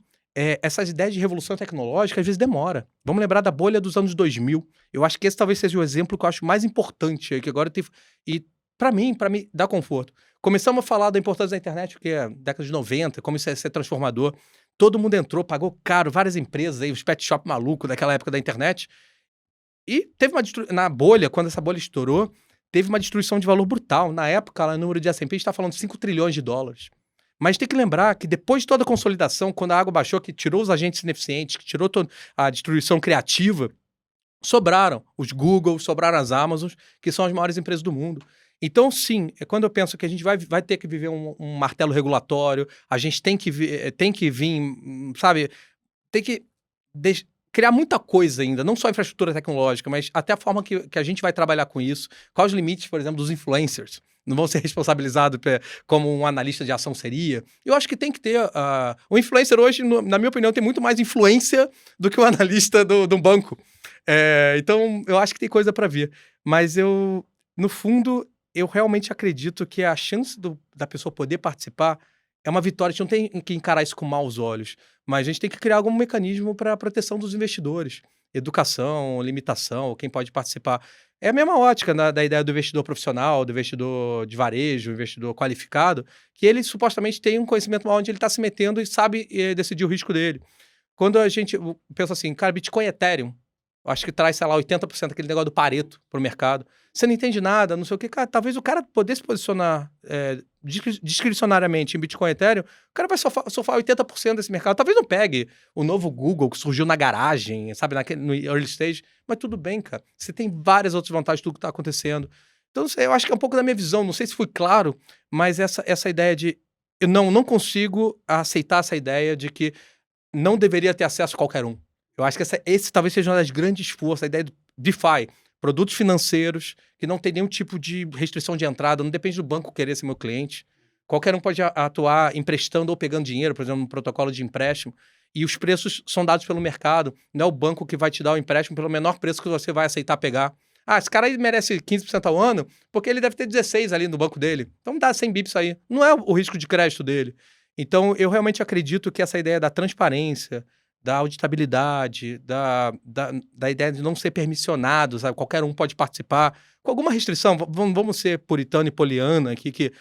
essas ideias de revolução tecnológica às vezes demora. Vamos lembrar da bolha dos anos 2000. Eu acho que esse talvez seja o exemplo que eu acho mais importante, que agora tem... E para mim, dá conforto. Começamos a falar da importância da internet, porque é década de 90, como isso é ser transformador. Todo mundo entrou, pagou caro, várias empresas aí, os pet shop maluco daquela época da internet. E teve na bolha, quando essa bolha estourou, teve uma destruição de valor brutal. Na época, lá no número de S&P, a gente está falando de 5 trilhões de dólares. Mas tem que lembrar que depois de toda a consolidação, quando a água baixou, que tirou os agentes ineficientes, que tirou toda a destruição criativa, sobraram os Google, sobraram as Amazons, que são as maiores empresas do mundo. Então, sim, é quando eu penso que a gente vai ter que viver um martelo regulatório, a gente tem que vir, sabe, tem que criar muita coisa ainda, não só infraestrutura tecnológica, mas até a forma que a gente vai trabalhar com isso. Quais os limites, por exemplo, dos influencers? Não vão ser responsabilizados como um analista de ação seria. Eu acho que tem que ter... o influencer hoje, na minha opinião, tem muito mais influência do que o analista de um banco. Então, eu acho que tem coisa para vir. Mas no fundo, eu realmente acredito que a chance da pessoa poder participar é uma vitória. A gente não tem que encarar isso com maus olhos, mas a gente tem que criar algum mecanismo para a proteção dos investidores. Educação, limitação, quem pode participar. É a mesma ótica da ideia do investidor profissional, do investidor de varejo, investidor qualificado, que ele supostamente tem um conhecimento maior onde ele está se metendo e sabe decidir o risco dele. Quando a gente pensa assim, cara, Bitcoin e Ethereum, eu acho que traz, sei lá, 80% daquele negócio do Pareto para o mercado. Você não entende nada, não sei o que. Cara, talvez o cara poder se posicionar discricionariamente em Bitcoin e Ethereum, o cara vai sofrer 80% desse mercado. Talvez não pegue o novo Google que surgiu na garagem, sabe, no early stage, mas tudo bem, cara. Você tem várias outras vantagens de tudo que está acontecendo. Então, eu acho que é um pouco da minha visão, não sei se fui claro, mas essa ideia de... Eu não consigo aceitar essa ideia de que não deveria ter acesso a qualquer um. Eu acho que esse talvez seja uma das grandes forças, a ideia do DeFi, produtos financeiros que não tem nenhum tipo de restrição de entrada, não depende do banco querer ser meu cliente. Qualquer um pode atuar emprestando ou pegando dinheiro, por exemplo, no protocolo de empréstimo, e os preços são dados pelo mercado. Não é o banco que vai te dar o empréstimo pelo menor preço que você vai aceitar pegar. Esse cara aí merece 15% ao ano, porque ele deve ter 16 ali no banco dele. Então dá 100 bips aí. Não é o risco de crédito dele. Então, eu realmente acredito que essa ideia da transparência, da auditabilidade, da ideia de não ser permissionado, sabe? Qualquer um pode participar, com alguma restrição. Vamos ser puritano e poliana aqui,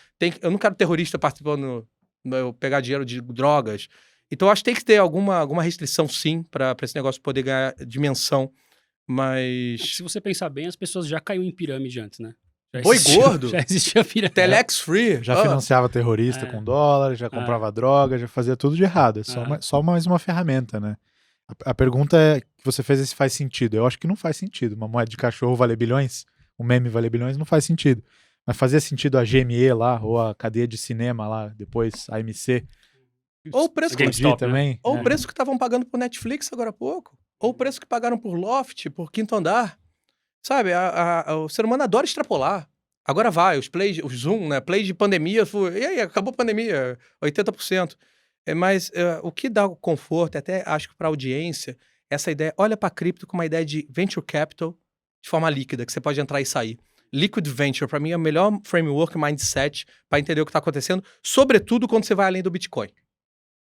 eu não quero terrorista participando, eu pegar dinheiro de drogas. Então, acho que tem que ter alguma restrição, sim, para esse negócio poder ganhar dimensão, mas... Se você pensar bem, as pessoas já caíram em pirâmide antes, né? Boi gordo? Já existia pirâmide. Telex Free. Já financiava terrorista com dólar, já comprava droga, já fazia tudo de errado. É só mais uma ferramenta, né? A pergunta que você fez é se faz sentido. Eu acho que não faz sentido. Uma moeda de cachorro valer bilhões, um meme valer bilhões, não faz sentido. Mas fazia sentido a GME lá, ou a cadeia de cinema lá, depois a AMC. Ou o preço também. Ou o preço que estavam pagando por Netflix agora há pouco. Ou o preço que pagaram por Loft, por Quinto Andar. Sabe, o ser humano adora extrapolar. Agora vai, os Zoom, né? Play de pandemia, e aí, acabou a pandemia, 80%. Mas o que dá conforto, até acho que para a audiência, essa ideia, olha para a cripto com uma ideia de venture capital de forma líquida, que você pode entrar e sair. Liquid Venture, para mim, é o melhor framework, mindset, para entender o que está acontecendo, sobretudo quando você vai além do Bitcoin.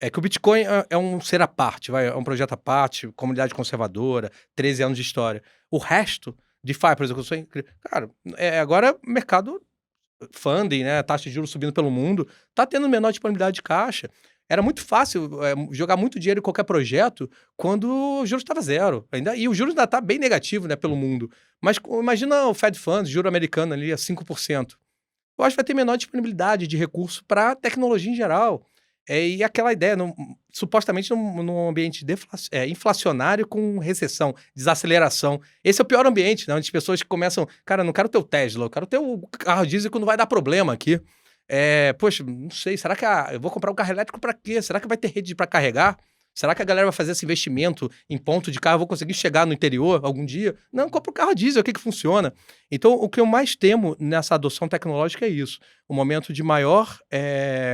É que o Bitcoin é um ser à parte, é um projeto à parte, comunidade conservadora, 13 anos de história. O resto, DeFi, por exemplo, cara, agora mercado funding, né, taxa de juros subindo pelo mundo, tá tendo menor disponibilidade de caixa. Era muito fácil jogar muito dinheiro em qualquer projeto quando o juros estava zero. E o juros ainda está bem negativo, né, pelo mundo. Mas imagina o Fed Funds, juro americano ali a 5%. Eu acho que vai ter menor disponibilidade de recurso para tecnologia em geral. E aquela ideia, supostamente num ambiente inflacionário com recessão, desaceleração. Esse é o pior ambiente, né? Onde as pessoas começam... Cara, eu não quero ter o Tesla, eu quero ter o carro diesel que não vai dar problema aqui. Poxa, não sei, será que eu vou comprar um carro elétrico para quê? Será que vai ter rede para carregar? Será que a galera vai fazer esse investimento em ponto de carro? Eu vou conseguir chegar no interior algum dia? Não, compra um carro diesel, o que funciona? Então, o que eu mais temo nessa adoção tecnológica é isso. O momento de maior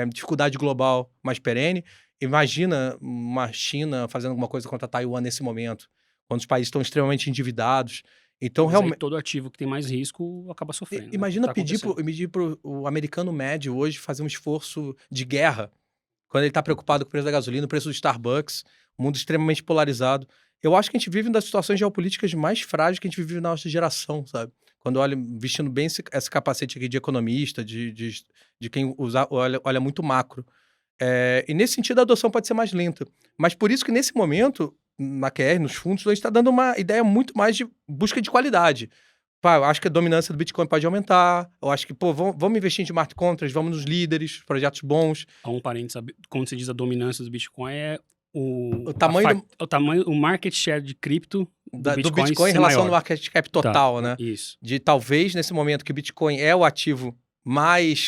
dificuldade global mais perene. Imagina uma China fazendo alguma coisa contra a Taiwan nesse momento, quando os países estão extremamente endividados. Então, realmente, todo ativo que tem mais risco acaba sofrendo. Imagina pedir para o americano médio hoje fazer um esforço de guerra quando ele está preocupado com o preço da gasolina, o preço do Starbucks, um mundo extremamente polarizado. Eu acho que a gente vive uma das situações geopolíticas mais frágeis que a gente vive na nossa geração, sabe? Quando olha, vestindo bem esse capacete aqui de economista, de quem olha muito macro. E nesse sentido, a adoção pode ser mais lenta. Mas por isso que, nesse momento, na QR, nos fundos, a gente está dando uma ideia muito mais de busca de qualidade. Pá, eu acho que a dominância do Bitcoin pode aumentar. Eu acho que, vamos investir em smart contracts, vamos nos líderes, projetos bons. Um parênteses, quando você diz a dominância do Bitcoin, é O tamanho o market share de cripto do Bitcoin em relação ao market cap total, né? Isso. De talvez, nesse momento que o Bitcoin é o ativo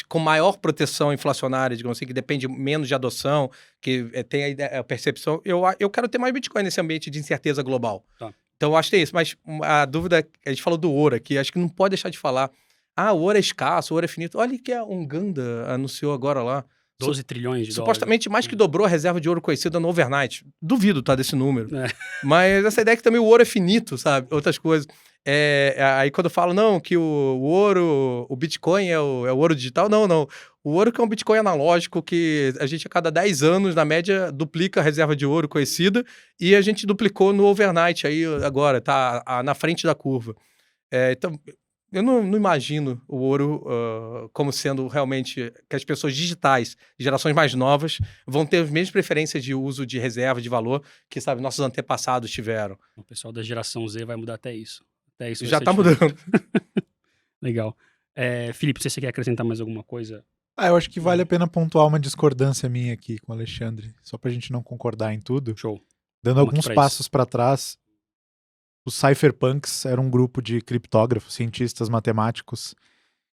com maior proteção inflacionária, digamos assim, que depende menos de adoção, que tem a percepção. Eu quero ter mais Bitcoin nesse ambiente de incerteza global. Tá. Então, eu acho que é isso. Mas a dúvida, a gente falou do ouro aqui, acho que não pode deixar de falar. O ouro é escasso, o ouro é finito. Olha que a Uganda anunciou agora lá. 12 trilhões de supostamente dólares. mais que dobrou a reserva de ouro conhecida no overnight. Duvido, tá, desse número. É. Mas essa ideia que também o ouro é finito, sabe? Outras coisas. Aí quando eu falo, não, que o ouro, o Bitcoin é o ouro digital, não. O ouro que é um Bitcoin analógico, que a gente a cada 10 anos, na média, duplica a reserva de ouro conhecida, e a gente duplicou no overnight aí agora, tá na frente da curva. Então, eu não imagino o ouro como sendo realmente que as pessoas digitais, gerações mais novas, vão ter as mesmas preferências de uso de reserva, de valor, que, sabe, nossos antepassados tiveram. O pessoal da geração Z vai mudar até isso. Até isso já tá mudando. Legal. Felipe, você quer acrescentar mais alguma coisa? Eu acho que vale a pena pontuar uma discordância minha aqui com o Alexandre, só pra gente não concordar em tudo. Show. Dando alguns passos para trás, os cypherpunks eram um grupo de criptógrafos, cientistas matemáticos,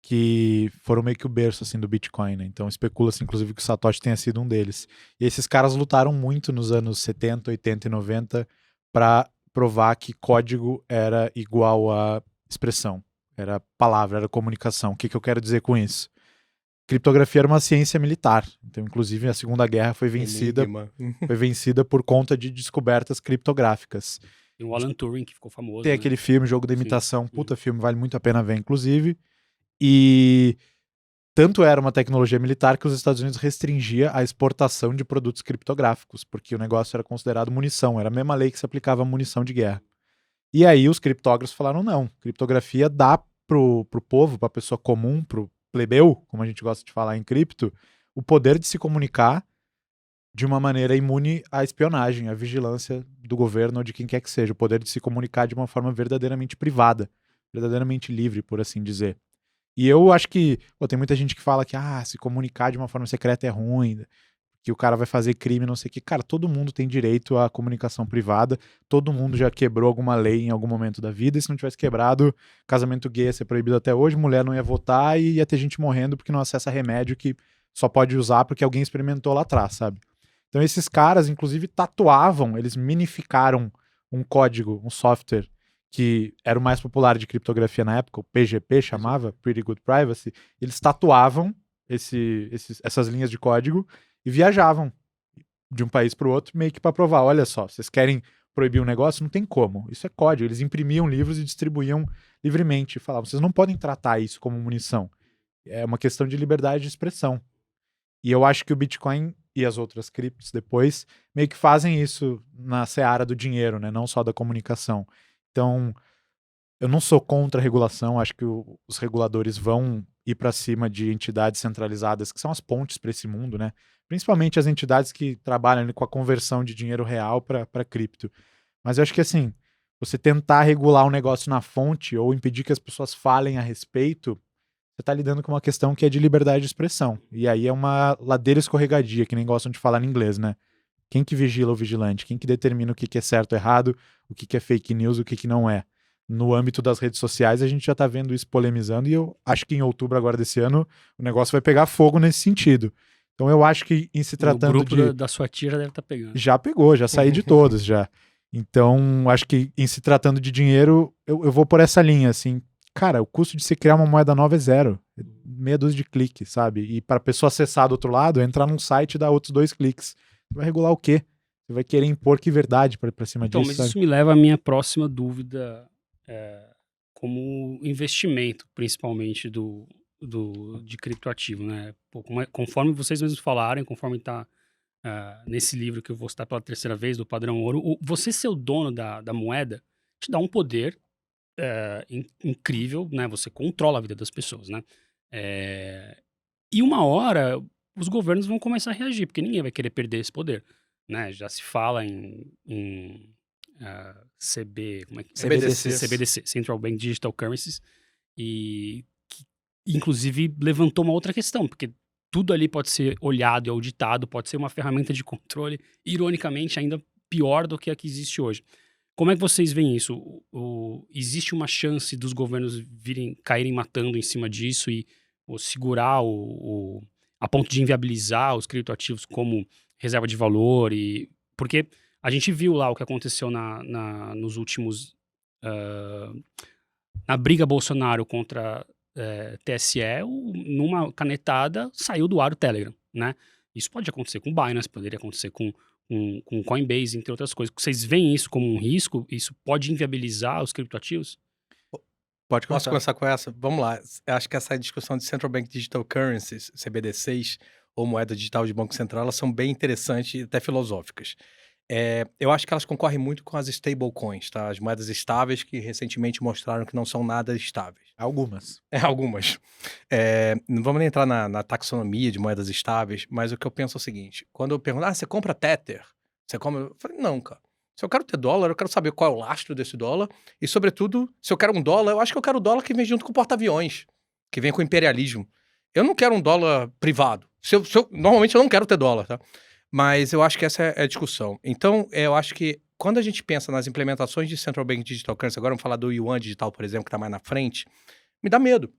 que foram meio que o berço assim, do Bitcoin, né? Então especula-se inclusive que o Satoshi tenha sido um deles. E esses caras lutaram muito nos anos 70, 80 e 90 para provar que código era igual a expressão, era palavra, era comunicação. O que eu quero dizer com isso? Criptografia era uma ciência militar, então inclusive a Segunda Guerra foi vencida por conta de descobertas criptográficas. E o Alan Turing, que ficou famoso. Tem aquele filme, Jogo da Imitação, puta filme, vale muito a pena ver, inclusive. E tanto era uma tecnologia militar que os Estados Unidos restringia a exportação de produtos criptográficos, porque o negócio era considerado munição, era a mesma lei que se aplicava a munição de guerra. E aí os criptógrafos falaram, não, criptografia dá pro povo, pra pessoa comum, pro plebeu, como a gente gosta de falar em cripto, o poder de se comunicar de uma maneira imune à espionagem, à vigilância do governo ou de quem quer que seja, o poder de se comunicar de uma forma verdadeiramente privada, verdadeiramente livre, por assim dizer. E eu acho que, tem muita gente que fala que se comunicar de uma forma secreta é ruim, que o cara vai fazer crime, não sei o que. Cara, todo mundo tem direito à comunicação privada, todo mundo já quebrou alguma lei em algum momento da vida, e se não tivesse quebrado, casamento gay ia ser proibido até hoje, mulher não ia votar e ia ter gente morrendo porque não acessa remédio que só pode usar porque alguém experimentou lá atrás, sabe? Então esses caras, inclusive, tatuavam, eles minificaram um código, um software, que era o mais popular de criptografia na época, o PGP chamava, Pretty Good Privacy, eles tatuavam essas linhas de código e viajavam de um país para o outro meio que para provar, olha só, vocês querem proibir um negócio? Não tem como, isso é código. Eles imprimiam livros e distribuíam livremente, falavam, vocês não podem tratar isso como munição, é uma questão de liberdade de expressão. E eu acho que o Bitcoin e as outras criptos depois meio que fazem isso na seara do dinheiro, né? Não só da comunicação. Então, eu não sou contra a regulação, acho que os reguladores vão ir para cima de entidades centralizadas, que são as pontes para esse mundo, né? Principalmente as entidades que trabalham ali com a conversão de dinheiro real para cripto. Mas eu acho que assim, você tentar regular um negócio na fonte ou impedir que as pessoas falem a respeito, você está lidando com uma questão que é de liberdade de expressão. E aí é uma ladeira escorregadia, que nem gostam de falar em inglês, né? Quem que vigila o vigilante? Quem que determina o que é certo ou errado, o que é fake news, o que não é? No âmbito das redes sociais, a gente já está vendo isso polemizando, e eu acho que em outubro agora desse ano o negócio vai pegar fogo nesse sentido. Então eu acho que em se tratando o grupo da sua tia já deve estar pegando. Já pegou, já saí de todos já. Então acho que em se tratando de dinheiro, eu vou por essa linha, assim. Cara, o custo de se criar uma moeda nova é zero. É meia dúzia de cliques, sabe? E para a pessoa acessar do outro lado, entrar num site e dar outros 2 cliques. Você vai regular o quê? Você vai querer impor que verdade para cima disso? Mas sabe? Isso me leva à minha próxima dúvida, como investimento, principalmente de criptoativo, né? Conforme vocês mesmos falaram, conforme está nesse livro que eu vou citar pela terceira vez, do padrão ouro, você ser o dono da moeda te dá um poder incrível, né? Você controla a vida das pessoas, né? E uma hora os governos vão começar a reagir, porque ninguém vai querer perder esse poder, né? Já se fala em como é que CBDC, Central Bank Digital Currencies, e que, inclusive, levantou uma outra questão, porque tudo ali pode ser olhado e auditado, pode ser uma ferramenta de controle, ironicamente, ainda pior do que a que existe hoje. Como é que vocês veem isso? Existe uma chance dos governos caírem matando em cima disso e segurar a ponto de inviabilizar os criptoativos como reserva de valor? Porque a gente viu lá o que aconteceu nos últimos... na briga Bolsonaro contra TSE, numa canetada, saiu do ar o Telegram, né? Isso pode acontecer com Binance, poderia acontecer com Coinbase, entre outras coisas. Vocês veem isso como um risco? Isso pode inviabilizar os criptoativos? Pode começar. Posso começar com essa? Vamos lá. Eu acho que essa discussão de Central Bank Digital Currencies, CBDCs, ou moeda digital de Banco Central, elas são bem interessantes e até filosóficas. Eu acho que elas concorrem muito com as stablecoins, tá? As moedas estáveis que recentemente mostraram que não são nada estáveis. Algumas. Algumas. Não vamos nem entrar na taxonomia de moedas estáveis, mas o que eu penso é o seguinte: quando eu pergunto, você compra Tether? Você compra? Eu falei, não, cara. Se eu quero ter dólar, eu quero saber qual é o lastro desse dólar. E, sobretudo, se eu quero um dólar, eu acho que eu quero o dólar que vem junto com o porta-aviões, que vem com o imperialismo. Eu não quero um dólar privado. Normalmente eu não quero ter dólar, tá? Mas eu acho que essa é a discussão. Então, eu acho que quando a gente pensa nas implementações de Central Bank Digital Currency, agora vamos falar do Yuan Digital, por exemplo, que está mais na frente, me dá medo.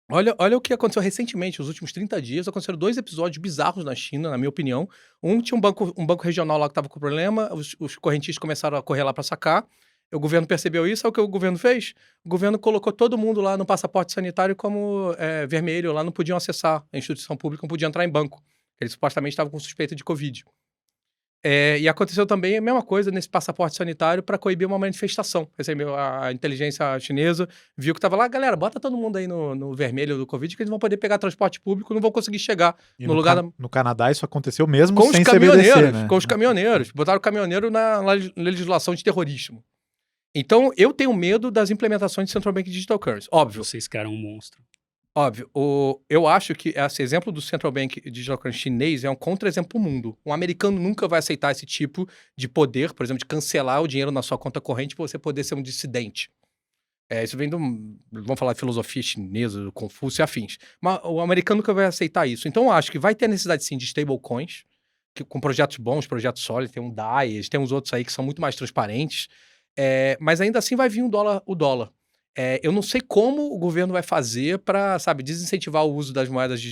Olha o que aconteceu recentemente, nos últimos 30 dias, aconteceram 2 episódios bizarros na China, na minha opinião. Tinha um banco regional lá que estava com problema, os correntistas começaram a correr lá para sacar, o governo percebeu isso, sabe o que o governo fez? O governo colocou todo mundo lá no passaporte sanitário como vermelho, lá não podiam acessar a instituição pública, não podiam entrar em banco. Eles supostamente estavam com suspeita de Covid. E aconteceu também a mesma coisa nesse passaporte sanitário para coibir uma manifestação. A inteligência chinesa viu que estava lá, galera, bota todo mundo aí no vermelho do Covid, que eles vão poder pegar transporte público, não vão conseguir chegar no lugar... No Canadá isso aconteceu mesmo com sem os caminhoneiros, CBDC, né? Com os caminhoneiros. Botaram o caminhoneiro na legislação de terrorismo. Então, eu tenho medo das implementações de Central Bank Digital Currency. Óbvio. Vocês querem um monstro. Óbvio, eu acho que esse exemplo do Central Bank Digital Currency chinês é um contra-exemplo para o mundo. Um americano nunca vai aceitar esse tipo de poder, por exemplo, de cancelar o dinheiro na sua conta corrente para você poder ser um dissidente. Isso vem vamos falar de filosofia chinesa, do Confúcio e afins. Mas o americano nunca vai aceitar isso. Então, eu acho que vai ter necessidade, sim, de stablecoins, com projetos bons, projetos sólidos, tem um DAI, tem uns outros aí que são muito mais transparentes, mas ainda assim vai vir o dólar. Eu não sei como o governo vai fazer para, desincentivar o uso das moedas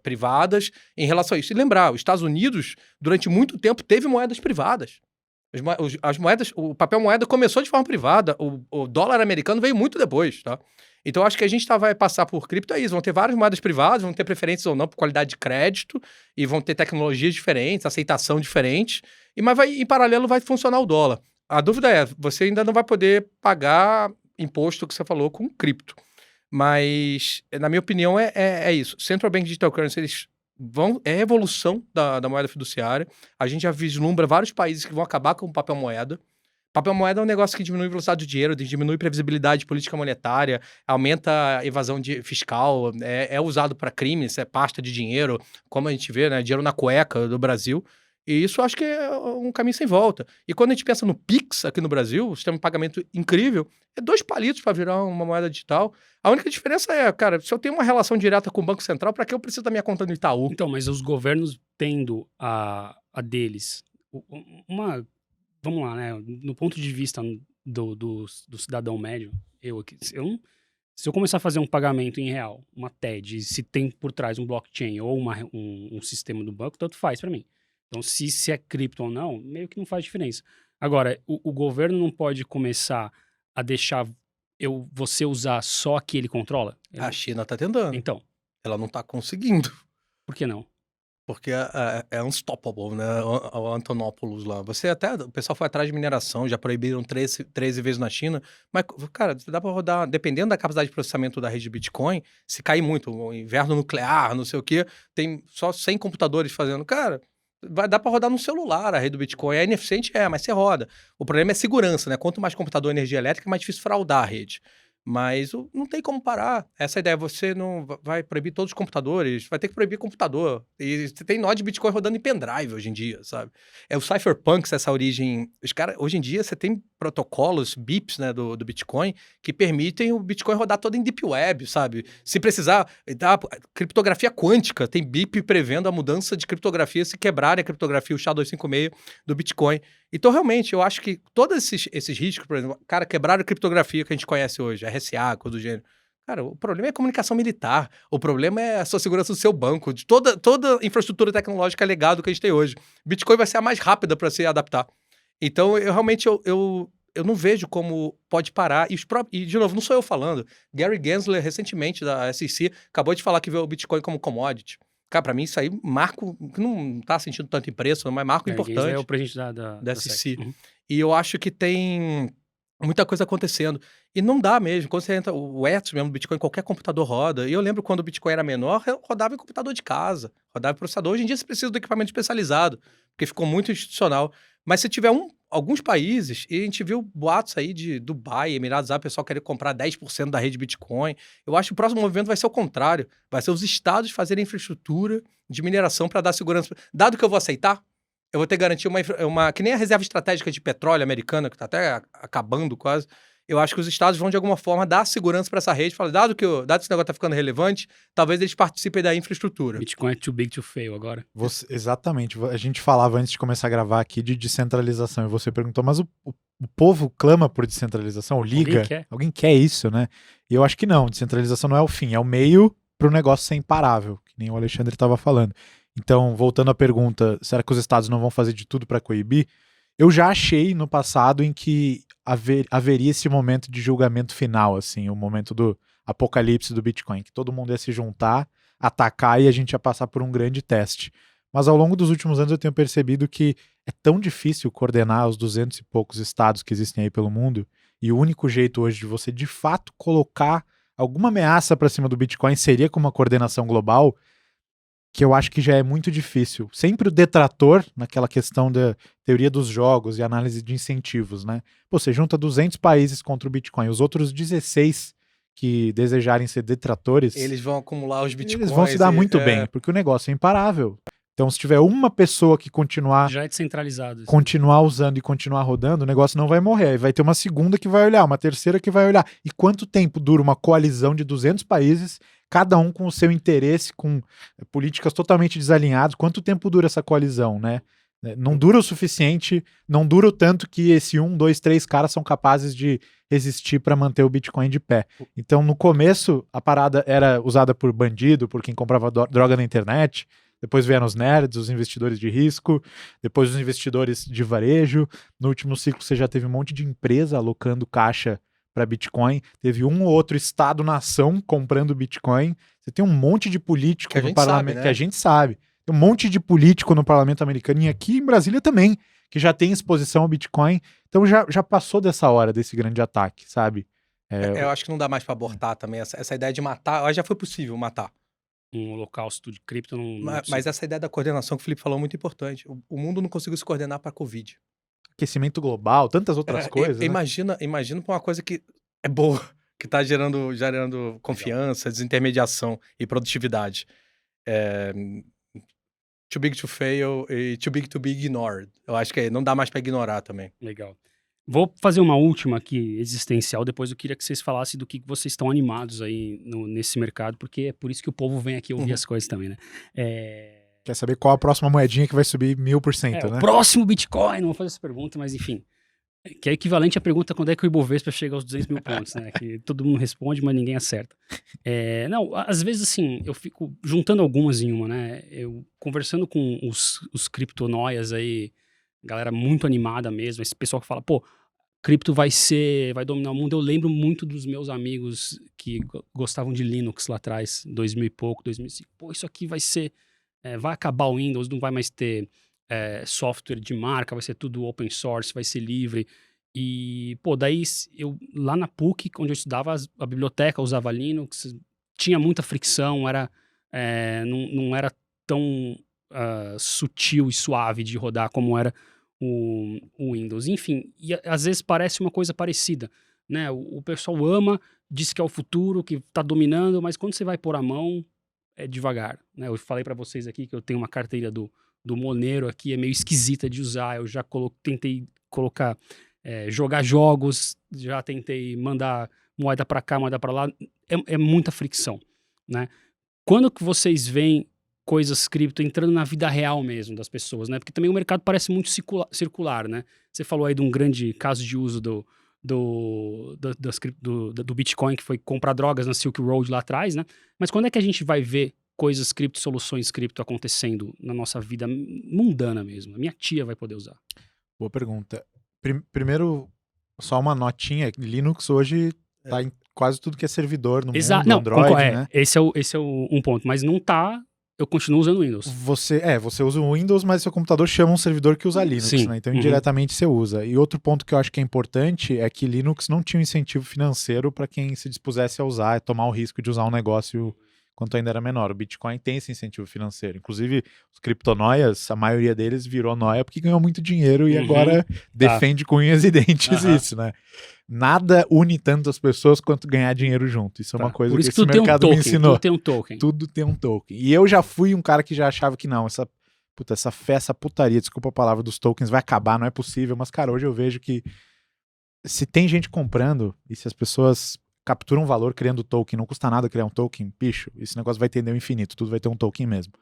privadas em relação a isso. E lembrar, os Estados Unidos, durante muito tempo, teve moedas privadas. As moedas, o papel moeda começou de forma privada, o dólar americano veio muito depois, tá? Então, acho que a gente vai passar por cripto, vão ter várias moedas privadas, vão ter preferências ou não por qualidade de crédito, e vão ter tecnologias diferentes, aceitação diferente, mas em paralelo vai funcionar o dólar. A dúvida você ainda não vai poder pagar imposto que você falou com cripto. Mas, na minha opinião, é isso. Central Bank Digital Currency, eles é a evolução da moeda fiduciária. A gente já vislumbra vários países que vão acabar com o papel moeda. Papel moeda é um negócio que diminui a velocidade do dinheiro, diminui a previsibilidade de política monetária, aumenta a evasão fiscal, é usado para crimes, é pasta de dinheiro, como a gente vê, né, dinheiro na cueca do Brasil. E isso eu acho que é um caminho sem volta. E quando a gente pensa no Pix aqui no Brasil, o sistema de pagamento incrível, é 2 palitos para virar uma moeda digital. A única diferença cara, se eu tenho uma relação direta com o Banco Central, para que eu preciso da minha conta no Itaú? Então, mas os governos tendo a deles, vamos lá, né? No ponto de vista do cidadão médio, se eu começar a fazer um pagamento em real, uma TED, se tem por trás um blockchain ou um sistema do banco, tanto faz para mim. Então, se é cripto ou não, meio que não faz diferença. Agora, o governo não pode começar a deixar você usar só que ele controla? A China tá tentando. Então. Ela não tá conseguindo. Por que não? Porque é unstoppable, né? O Antonopoulos lá. O pessoal foi atrás de mineração, já proibiram 13 vezes na China. Mas, cara, dá pra rodar, dependendo da capacidade de processamento da rede de Bitcoin, se cair muito, o inverno nuclear, não sei o quê, tem só 100 computadores fazendo. Cara, vai dar para rodar no celular a rede do Bitcoin. É ineficiente? Mas você roda. O problema é segurança, né? Quanto mais computador e energia elétrica, mais difícil fraudar a rede. Mas não tem como parar. Essa ideia, você não vai proibir todos os computadores, vai ter que proibir computador. E você tem nó de Bitcoin rodando em pendrive hoje em dia, sabe? É o Cypherpunks, essa origem. Os caras, hoje em dia, você tem protocolos, BIPs, né, do Bitcoin, que permitem o Bitcoin rodar todo em Deep Web, sabe? Se precisar, criptografia quântica, tem BIP prevendo a mudança de criptografia se quebrarem a criptografia, o SHA-256 do Bitcoin. Então, realmente, eu acho que todos esses riscos, por exemplo, cara, quebraram a criptografia que a gente conhece hoje, RSA, coisa do gênero. Cara, o problema é a comunicação militar, o problema é a sua segurança do seu banco, de toda infraestrutura tecnológica legado que a gente tem hoje. Bitcoin vai ser a mais rápida para se adaptar. Então, eu realmente, eu não vejo como pode parar. E, de novo, não sou eu falando. Gary Gensler, recentemente, da SEC, acabou de falar que vê o Bitcoin como commodity. Cara, pra mim isso aí, marco, que não tá sentindo tanto em preço, mas marco importante. É o presidente da SEC. E eu acho que tem muita coisa acontecendo. E não dá mesmo. Quando você entra, o Ethos mesmo do Bitcoin, qualquer computador roda. E eu lembro quando o Bitcoin era menor, rodava em computador de casa, rodava em processador. Hoje em dia você precisa do equipamento especializado, porque ficou muito institucional. Mas se tiver alguns países, e a gente viu boatos aí de Dubai, Emirados Árabes, o pessoal querer comprar 10% da rede Bitcoin. Eu acho que o próximo movimento vai ser o contrário. Vai ser os estados fazerem infraestrutura de mineração para dar segurança. Dado que eu vou aceitar, eu vou ter que garantir que nem a reserva estratégica de petróleo americana, que está até acabando quase. Eu acho que os estados vão, de alguma forma, dar segurança para essa rede. Dado que esse negócio está ficando relevante, talvez eles participem da infraestrutura. Bitcoin é too big to fail agora. Exatamente. A gente falava antes de começar a gravar aqui de descentralização. E você perguntou, mas o povo clama por descentralização? Ou liga? Alguém quer isso, né? E eu acho que não. Descentralização não é o fim. É o meio para o negócio ser imparável, que nem o Alexandre estava falando. Então, voltando à pergunta, será que os estados não vão fazer de tudo para coibir? Eu já achei no passado em que haveria esse momento de julgamento final, assim, o momento do apocalipse do Bitcoin, que todo mundo ia se juntar, atacar e a gente ia passar por um grande teste. Mas ao longo dos últimos anos eu tenho percebido que é tão difícil coordenar os 200 e poucos estados que existem aí pelo mundo, e o único jeito hoje de você de fato colocar alguma ameaça para cima do Bitcoin seria com uma coordenação global, que eu acho que já é muito difícil. Sempre o detrator, naquela questão da teoria dos jogos e análise de incentivos, né? Pô, você junta 200 países contra o Bitcoin, os outros 16 que desejarem ser detratores... Eles vão acumular os Bitcoins. Eles vão se dar muito bem, porque o negócio é imparável. Então, se tiver uma pessoa que continuar... Já é descentralizado. Continuar usando e continuar rodando, o negócio não vai morrer. Aí vai ter uma segunda que vai olhar, uma terceira que vai olhar. E quanto tempo dura uma coalizão de 200 países, cada um com o seu interesse, com políticas totalmente desalinhadas? Quanto tempo dura essa coalizão, né? Não dura o suficiente, não dura o tanto que esse 1, 2, 3 caras são capazes de resistir para manter o Bitcoin de pé. Então, no começo, a parada era usada por bandido, por quem comprava droga na internet. Depois vieram os nerds, os investidores de risco, depois os investidores de varejo. No último ciclo você já teve um monte de empresa alocando caixa para Bitcoin. Teve um ou outro estado-nação comprando Bitcoin. Você tem um monte de político no parlamento, que a gente sabe. Tem um monte de político no parlamento americano e aqui em Brasília também, que já tem exposição ao Bitcoin. Então já passou dessa hora, desse grande ataque, sabe? Eu acho que não dá mais para abortar também. Essa ideia de matar, já foi possível matar. Um holocausto de cripto não... Mas essa ideia da coordenação que o Felipe falou é muito importante. O mundo não conseguiu se coordenar para a Covid. Aquecimento global, tantas outras coisas. Né? Imagina para uma coisa que é boa, que está gerando confiança, desintermediação e produtividade. Too big to fail e too big to be ignored. Eu acho que não dá mais para ignorar também. Legal. Vou fazer uma última aqui, existencial, depois eu queria que vocês falassem do que vocês estão animados aí nesse mercado, porque é por isso que o povo vem aqui ouvir as coisas também, né? Quer saber qual a próxima moedinha que vai subir 1000%, né? O próximo Bitcoin, não vou fazer essa pergunta, mas enfim. Que é equivalente à pergunta quando é que o Ibovespa chega aos 200 mil pontos, né? Que todo mundo responde, mas ninguém acerta. Não, às vezes assim, eu fico juntando algumas em uma, né? Eu conversando com os criptonóias aí, galera muito animada mesmo, esse pessoal que fala, pô, cripto vai dominar o mundo. Eu lembro muito dos meus amigos que gostavam de Linux lá atrás, 2000 e pouco, 2005. Pô, isso aqui vai ser, vai acabar o Windows, não vai mais ter software de marca, vai ser tudo open source, vai ser livre. E, pô, daí eu, lá na PUC, onde eu estudava, a biblioteca usava Linux, tinha muita fricção, não era tão sutil e suave de rodar como era o Windows. Enfim, e às vezes parece uma coisa parecida, né? O pessoal ama, diz que é o futuro, que está dominando, mas quando você vai pôr a mão, é devagar, né? Eu falei para vocês aqui que eu tenho uma carteira do Monero aqui, é meio esquisita de usar, eu já tentei colocar, jogar jogos, já tentei mandar moeda para cá, moeda para lá, é muita fricção, né? Quando que vocês veem coisas cripto entrando na vida real mesmo das pessoas, né? Porque também o mercado parece muito circular, né? Você falou aí de um grande caso de uso do Bitcoin, que foi comprar drogas na Silk Road lá atrás, né? Mas quando é que a gente vai ver coisas cripto, soluções cripto acontecendo na nossa vida mundana mesmo? A minha tia vai poder usar. Boa pergunta. Primeiro, só uma notinha. Linux hoje tá em quase tudo que é servidor no mundo, Não, Android, né? Esse é um ponto. Mas não tá... Eu continuo usando Windows. Você usa o Windows, mas seu computador chama um servidor que usa Linux, Sim. né? Então, indiretamente você usa. E outro ponto que eu acho que é importante é que Linux não tinha um incentivo financeiro para quem se dispusesse a usar, tomar o risco de usar um negócio quando ainda era menor. O Bitcoin tem esse incentivo financeiro. Inclusive, os criptonoias, a maioria deles virou noia porque ganhou muito dinheiro e agora defende com unhas e dentes isso, né? Nada une tanto as pessoas quanto ganhar dinheiro junto. Isso é uma coisa que esse mercado me ensinou. Tudo tem um token. Tudo tem um token. E eu já fui um cara que já achava que não, essa putaria, desculpa a palavra, dos tokens vai acabar, não é possível. Mas, cara, hoje eu vejo que se tem gente comprando e se as pessoas capturam valor criando token, não custa nada criar um token, bicho, esse negócio vai tender ao infinito, tudo vai ter um token mesmo.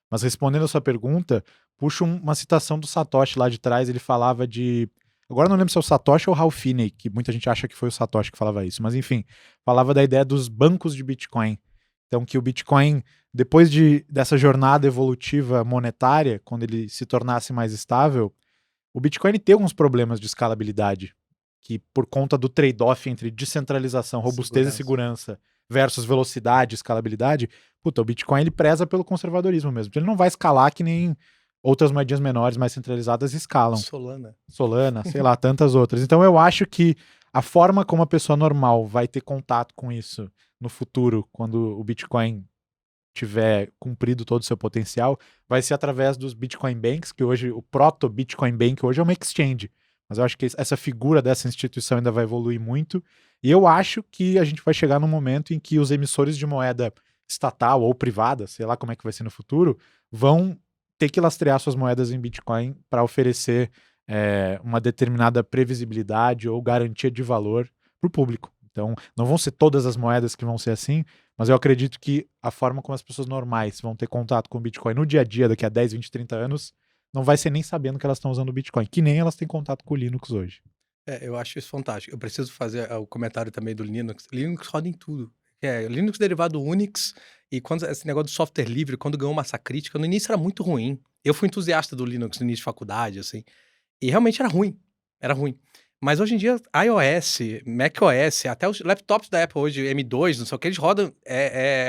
Mas respondendo a sua pergunta, puxo uma citação do Satoshi lá de trás, ele falava de... Agora eu não lembro se é o Satoshi ou o Ralph Finney, que muita gente acha que foi o Satoshi que falava isso, mas enfim, falava da ideia dos bancos de Bitcoin. Então que o Bitcoin, depois dessa jornada evolutiva monetária, quando ele se tornasse mais estável, o Bitcoin tem alguns problemas de escalabilidade, que por conta do trade-off entre descentralização, robustez e segurança versus velocidade e escalabilidade, o Bitcoin ele preza pelo conservadorismo mesmo. Ele não vai escalar que nem outras moedinhas menores, mais centralizadas escalam. Solana, sei lá, tantas outras. Então eu acho que a forma como a pessoa normal vai ter contato com isso no futuro, quando o Bitcoin tiver cumprido todo o seu potencial, vai ser através dos Bitcoin Banks, que hoje, o proto-Bitcoin Bank hoje é uma exchange. Mas eu acho que essa figura dessa instituição ainda vai evoluir muito. E eu acho que a gente vai chegar num momento em que os emissores de moeda estatal ou privada, sei lá como é que vai ser no futuro, vão ter que lastrear suas moedas em Bitcoin para oferecer uma determinada previsibilidade ou garantia de valor para o público. Então, não vão ser todas as moedas que vão ser assim, mas eu acredito que a forma como as pessoas normais vão ter contato com o Bitcoin no dia a dia, daqui a 10, 20, 30 anos, não vai ser nem sabendo que elas estão usando o Bitcoin, que nem elas têm contato com o Linux hoje. Eu acho isso fantástico. Eu preciso fazer o comentário também do Linux. Linux roda em tudo. Linux derivado Unix, e quando esse negócio do software livre, quando ganhou massa crítica, no início era muito ruim. Eu fui entusiasta do Linux no início de faculdade, assim, e realmente era ruim. Mas hoje em dia, iOS, macOS, até os laptops da Apple hoje, M2, não sei o que, eles rodam,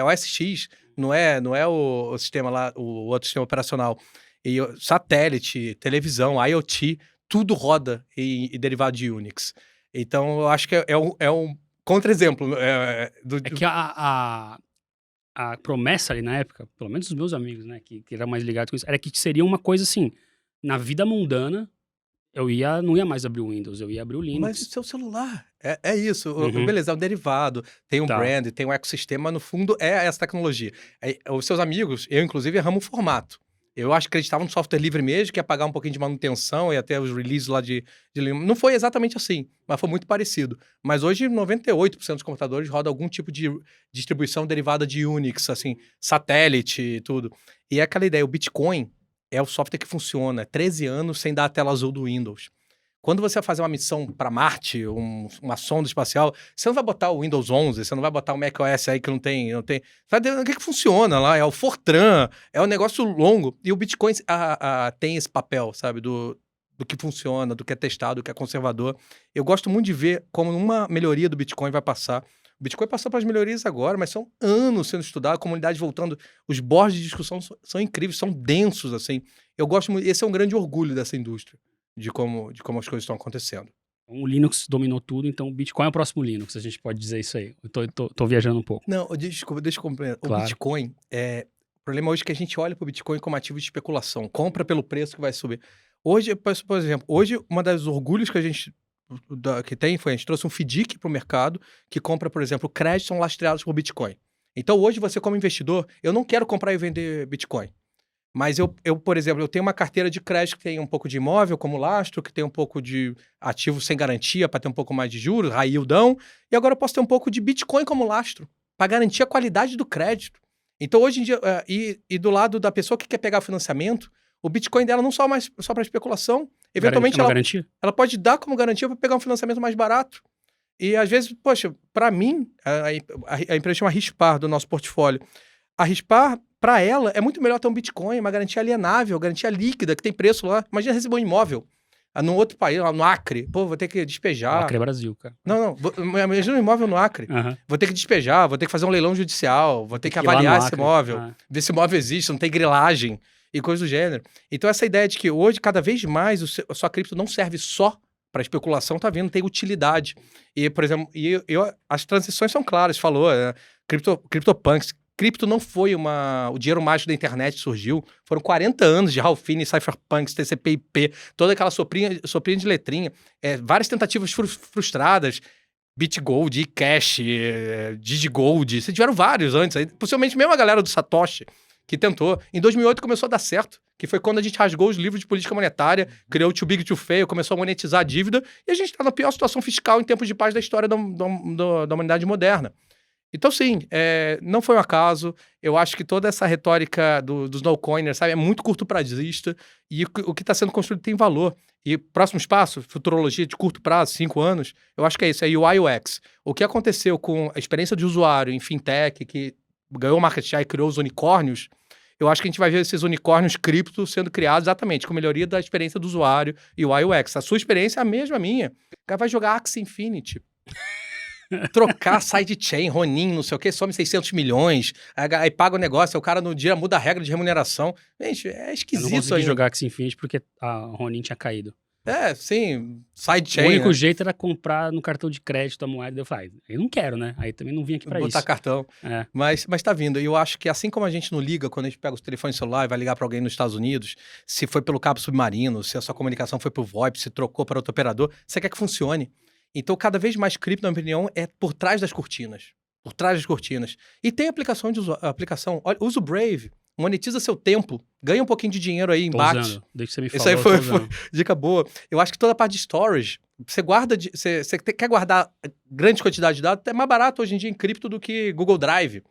OS X, não é o sistema lá, o outro sistema operacional. E satélite, televisão, IoT, tudo roda e derivado de Unix. Então, eu acho que é um contra-exemplo. É que a promessa ali na época, pelo menos os meus amigos, né, que eram mais ligados com isso, era que seria uma coisa assim, na vida mundana, eu não ia mais abrir o Windows, eu ia abrir o Linux. Mas o seu celular, é isso. Beleza, é um derivado, tem um brand, tem um ecossistema, no fundo é essa tecnologia. Os seus amigos, eu inclusive, erramos o formato. Eu acho que acreditava no software livre mesmo, que ia pagar um pouquinho de manutenção e até os releases lá de não foi exatamente assim, mas foi muito parecido. Mas hoje, 98% dos computadores rodam algum tipo de distribuição derivada de Unix, assim, satélite e tudo. E é aquela ideia, o Bitcoin é o software que funciona 13 anos sem dar a tela azul do Windows. Quando você vai fazer uma missão para Marte, uma sonda espacial, você não vai botar o Windows 11, você não vai botar o macOS aí que não tem. O que funciona lá? É o Fortran, é um negócio longo. E o Bitcoin tem esse papel, sabe? Do que funciona, do que é testado, do que é conservador. Eu gosto muito de ver como uma melhoria do Bitcoin vai passar. O Bitcoin passou para as melhorias agora, mas são anos sendo estudado, a comunidade voltando. Os boards de discussão são incríveis, são densos, assim. Eu gosto muito, esse é um grande orgulho dessa indústria. De como as coisas estão acontecendo. O Linux dominou tudo, então o Bitcoin é o próximo Linux, a gente pode dizer isso aí. Eu tô viajando um pouco. Não, desculpa, deixa eu complementar. Claro. O Bitcoin, o problema hoje é que a gente olha para o Bitcoin como ativo de especulação, compra pelo preço que vai subir. Hoje, por exemplo, uma das orgulhos que a gente que tem foi a gente trouxe um FDIC para o mercado que compra, por exemplo, créditos são lastreados por Bitcoin. Então, hoje, você como investidor, eu não quero comprar e vender Bitcoin. Mas por exemplo, eu tenho uma carteira de crédito que tem um pouco de imóvel como lastro, que tem um pouco de ativo sem garantia para ter um pouco mais de juros, high yieldão, e agora eu posso ter um pouco de Bitcoin como lastro, para garantir a qualidade do crédito. Então, hoje em dia, e do lado da pessoa que quer pegar financiamento, o Bitcoin dela não só para especulação, eventualmente ela pode dar como garantia para pegar um financiamento mais barato. E às vezes, poxa, para mim, a empresa chama Rispar do nosso portfólio. A Rispar, para ela, é muito melhor ter um Bitcoin, uma garantia alienável, garantia líquida, que tem preço lá. Imagina receber um imóvel num outro país, lá no Acre. Pô, vou ter que despejar. O Acre é Brasil, cara. Não. Imagina um imóvel no Acre. Uhum. Vou ter que despejar, vou ter que fazer um leilão judicial, vou ter que avaliar esse imóvel, ver se o imóvel existe, não tem grilagem e coisa do gênero. Então, essa ideia de que hoje, cada vez mais, a sua cripto não serve só para especulação, tá vendo? Tem utilidade. E, por exemplo, as transições são claras, falou, CryptoPunks. Cripto não foi o dinheiro mágico da internet que surgiu. Foram 40 anos de Ralph Finney, Cypherpunks, TCP/IP, toda aquela soprinha de letrinha, várias tentativas frustradas, BitGold, eCash, DigiGold, tiveram vários antes, possivelmente mesmo a galera do Satoshi que tentou. Em 2008 começou a dar certo, que foi quando a gente rasgou os livros de política monetária, criou o Too Big to Fail, começou a monetizar a dívida, e a gente está na pior situação fiscal em tempos de paz da história da humanidade moderna. Então, sim, não foi um acaso. Eu acho que toda essa retórica dos no-coiners, sabe, é muito curto-prazista e o que está sendo construído tem valor. E próximo passo, futurologia de curto prazo, 5 anos, eu acho que é isso, é UI UX. O que aconteceu com a experiência de usuário em fintech, que ganhou o market share e criou os unicórnios, eu acho que a gente vai ver esses unicórnios cripto sendo criados exatamente com melhoria da experiência do usuário e UI UX. A sua experiência é a mesma minha. O cara vai jogar Axie Infinity. Trocar sidechain, Ronin, não sei o que, some 600 milhões, aí paga o negócio, aí o cara no dia muda a regra de remuneração. Gente, é esquisito. Eu não consegui jogar Axie Infinity porque a Ronin tinha caído. Sim, sidechain. O único jeito era comprar no cartão de crédito a moeda. Eu falei, eu não quero, né? Aí também não vim aqui pra isso. Botar cartão. Mas tá vindo. E eu acho que assim como a gente não liga quando a gente pega o telefone celular e vai ligar pra alguém nos Estados Unidos, se foi pelo cabo submarino, se a sua comunicação foi pro VoIP, se trocou para outro operador, você quer que funcione. Então, cada vez mais cripto, na minha opinião, é por trás das cortinas. Por trás das cortinas. E tem aplicação. Olha, usa o Brave, monetiza seu tempo, ganha um pouquinho de dinheiro aí, embate. Desde que você me falou, isso aí foi dica boa. Eu acho que toda a parte de storage, você quer guardar grande quantidade de dados, é mais barato hoje em dia em cripto do que Google Drive.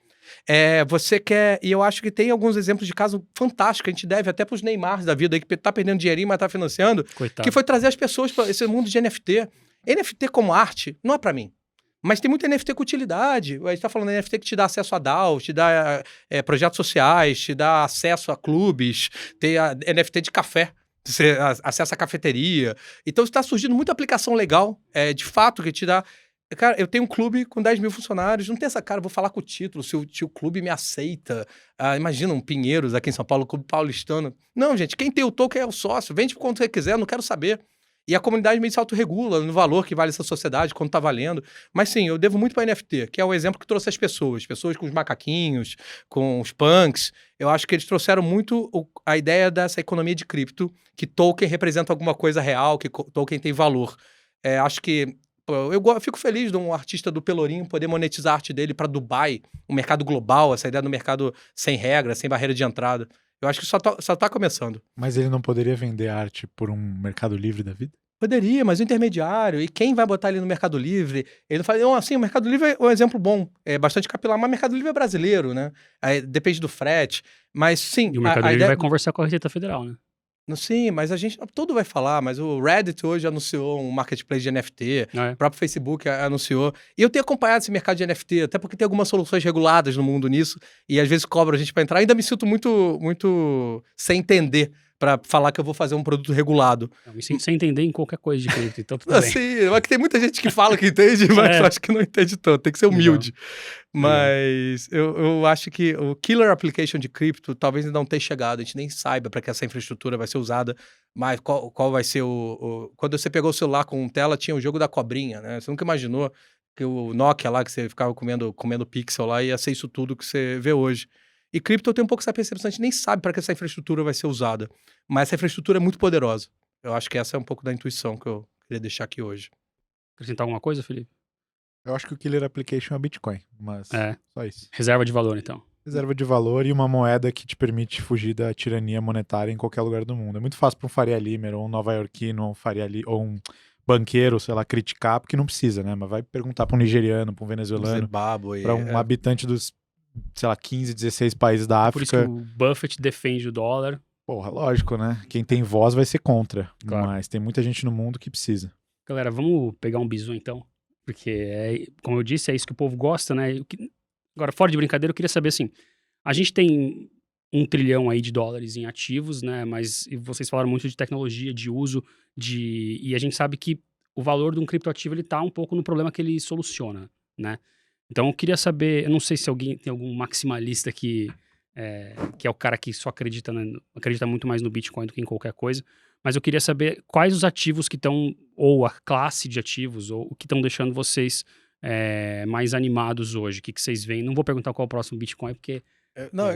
Você quer, e eu acho que tem alguns exemplos de caso fantástico, a gente deve até pros Neymars da vida aí, que tá perdendo dinheirinho, mas tá financiando, Coitado. Que foi trazer as pessoas para esse mundo de NFT. NFT como arte não é para mim. Mas tem muito NFT com utilidade. A gente tá falando de NFT que te dá acesso a DAO, te dá projetos sociais, te dá acesso a clubes, tem a NFT de café, você acessa a cafeteria. Então está surgindo muita aplicação legal, de fato, que te dá... Cara, eu tenho um clube com 10 mil funcionários, não tem essa cara, vou falar com o título, se o clube me aceita. Imagina um Pinheiros aqui em São Paulo, clube paulistano. Não, gente, quem tem o token é o sócio, vende por quanto você quiser, não quero saber. E a comunidade meio se autorregula no valor que vale essa sociedade, quanto tá valendo. Mas sim, eu devo muito para NFT, que é o exemplo que trouxe as pessoas com os macaquinhos, com os punks. Eu acho que eles trouxeram muito a ideia dessa economia de cripto, que token representa alguma coisa real, que token tem valor. Acho que eu fico feliz de um artista do Pelourinho poder monetizar a arte dele para Dubai, um mercado global, essa ideia do mercado sem regra, sem barreira de entrada. Eu acho que só tá começando. Mas ele não poderia vender arte por um Mercado Livre da vida? Poderia, mas o intermediário, e quem vai botar ele no Mercado Livre? Ele fala, assim, o Mercado Livre é um exemplo bom, é bastante capilar, mas o Mercado Livre é brasileiro, né? Depende do frete, mas sim... E o Mercado Livre vai conversar com a Receita Federal, né? Sim, mas a gente... Tudo vai falar, mas o Reddit hoje anunciou um marketplace de NFT, o próprio Facebook anunciou. E eu tenho acompanhado esse mercado de NFT, até porque tem algumas soluções reguladas no mundo nisso, e às vezes cobram a gente para entrar. Ainda me sinto muito sem entender para falar que eu vou fazer um produto regulado. Eu me sinto sem entender em qualquer coisa de cripto, então tudo bem. Sim, mas que tem muita gente que fala que entende, mas eu acho que não entende tanto, tem que ser humilde. Mas eu acho que o killer application de cripto talvez ainda não tenha chegado, a gente nem saiba para que essa infraestrutura vai ser usada, mas qual vai ser Quando você pegou o celular com tela, tinha o jogo da cobrinha, né? Você nunca imaginou que o Nokia lá, que você ficava comendo pixel lá, ia ser isso tudo que você vê hoje. E cripto tem um pouco essa percepção, a gente nem sabe para que essa infraestrutura vai ser usada. Mas essa infraestrutura é muito poderosa. Eu acho que essa é um pouco da intuição que eu queria deixar aqui hoje. Acrescentar alguma coisa, Felipe? Eu acho que o killer application é o Bitcoin, mas só isso. Reserva de valor, então. Reserva de valor e uma moeda que te permite fugir da tirania monetária em qualquer lugar do mundo. É muito fácil para um Faria Limer, ou um nova-iorquino, ou um banqueiro, sei lá, criticar, porque não precisa, né? Mas vai perguntar para um nigeriano, para um venezuelano, para um habitante dos, sei lá, 15, 16 países da África. Por isso que o Buffett defende o dólar. Porra, lógico, né? Quem tem voz vai ser contra, Claro. mas tem muita gente no mundo que precisa. Galera, vamos pegar um bizu, então. Porque, como eu disse, é isso que o povo gosta, né? Agora, fora de brincadeira, eu queria saber, assim, a gente tem $1 trilhão aí de dólares em ativos, né? Mas vocês falaram muito de tecnologia, de uso, e a gente sabe que o valor de um criptoativo, ele tá um pouco no problema que ele soluciona, né? Então, eu queria saber, eu não sei se alguém tem algum maximalista que é o cara que só acredita muito mais no Bitcoin do que em qualquer coisa, mas eu queria saber quais os ativos que estão, ou a classe de ativos, ou o que estão deixando vocês mais animados hoje. O que vocês veem? Não vou perguntar qual é o próximo Bitcoin, porque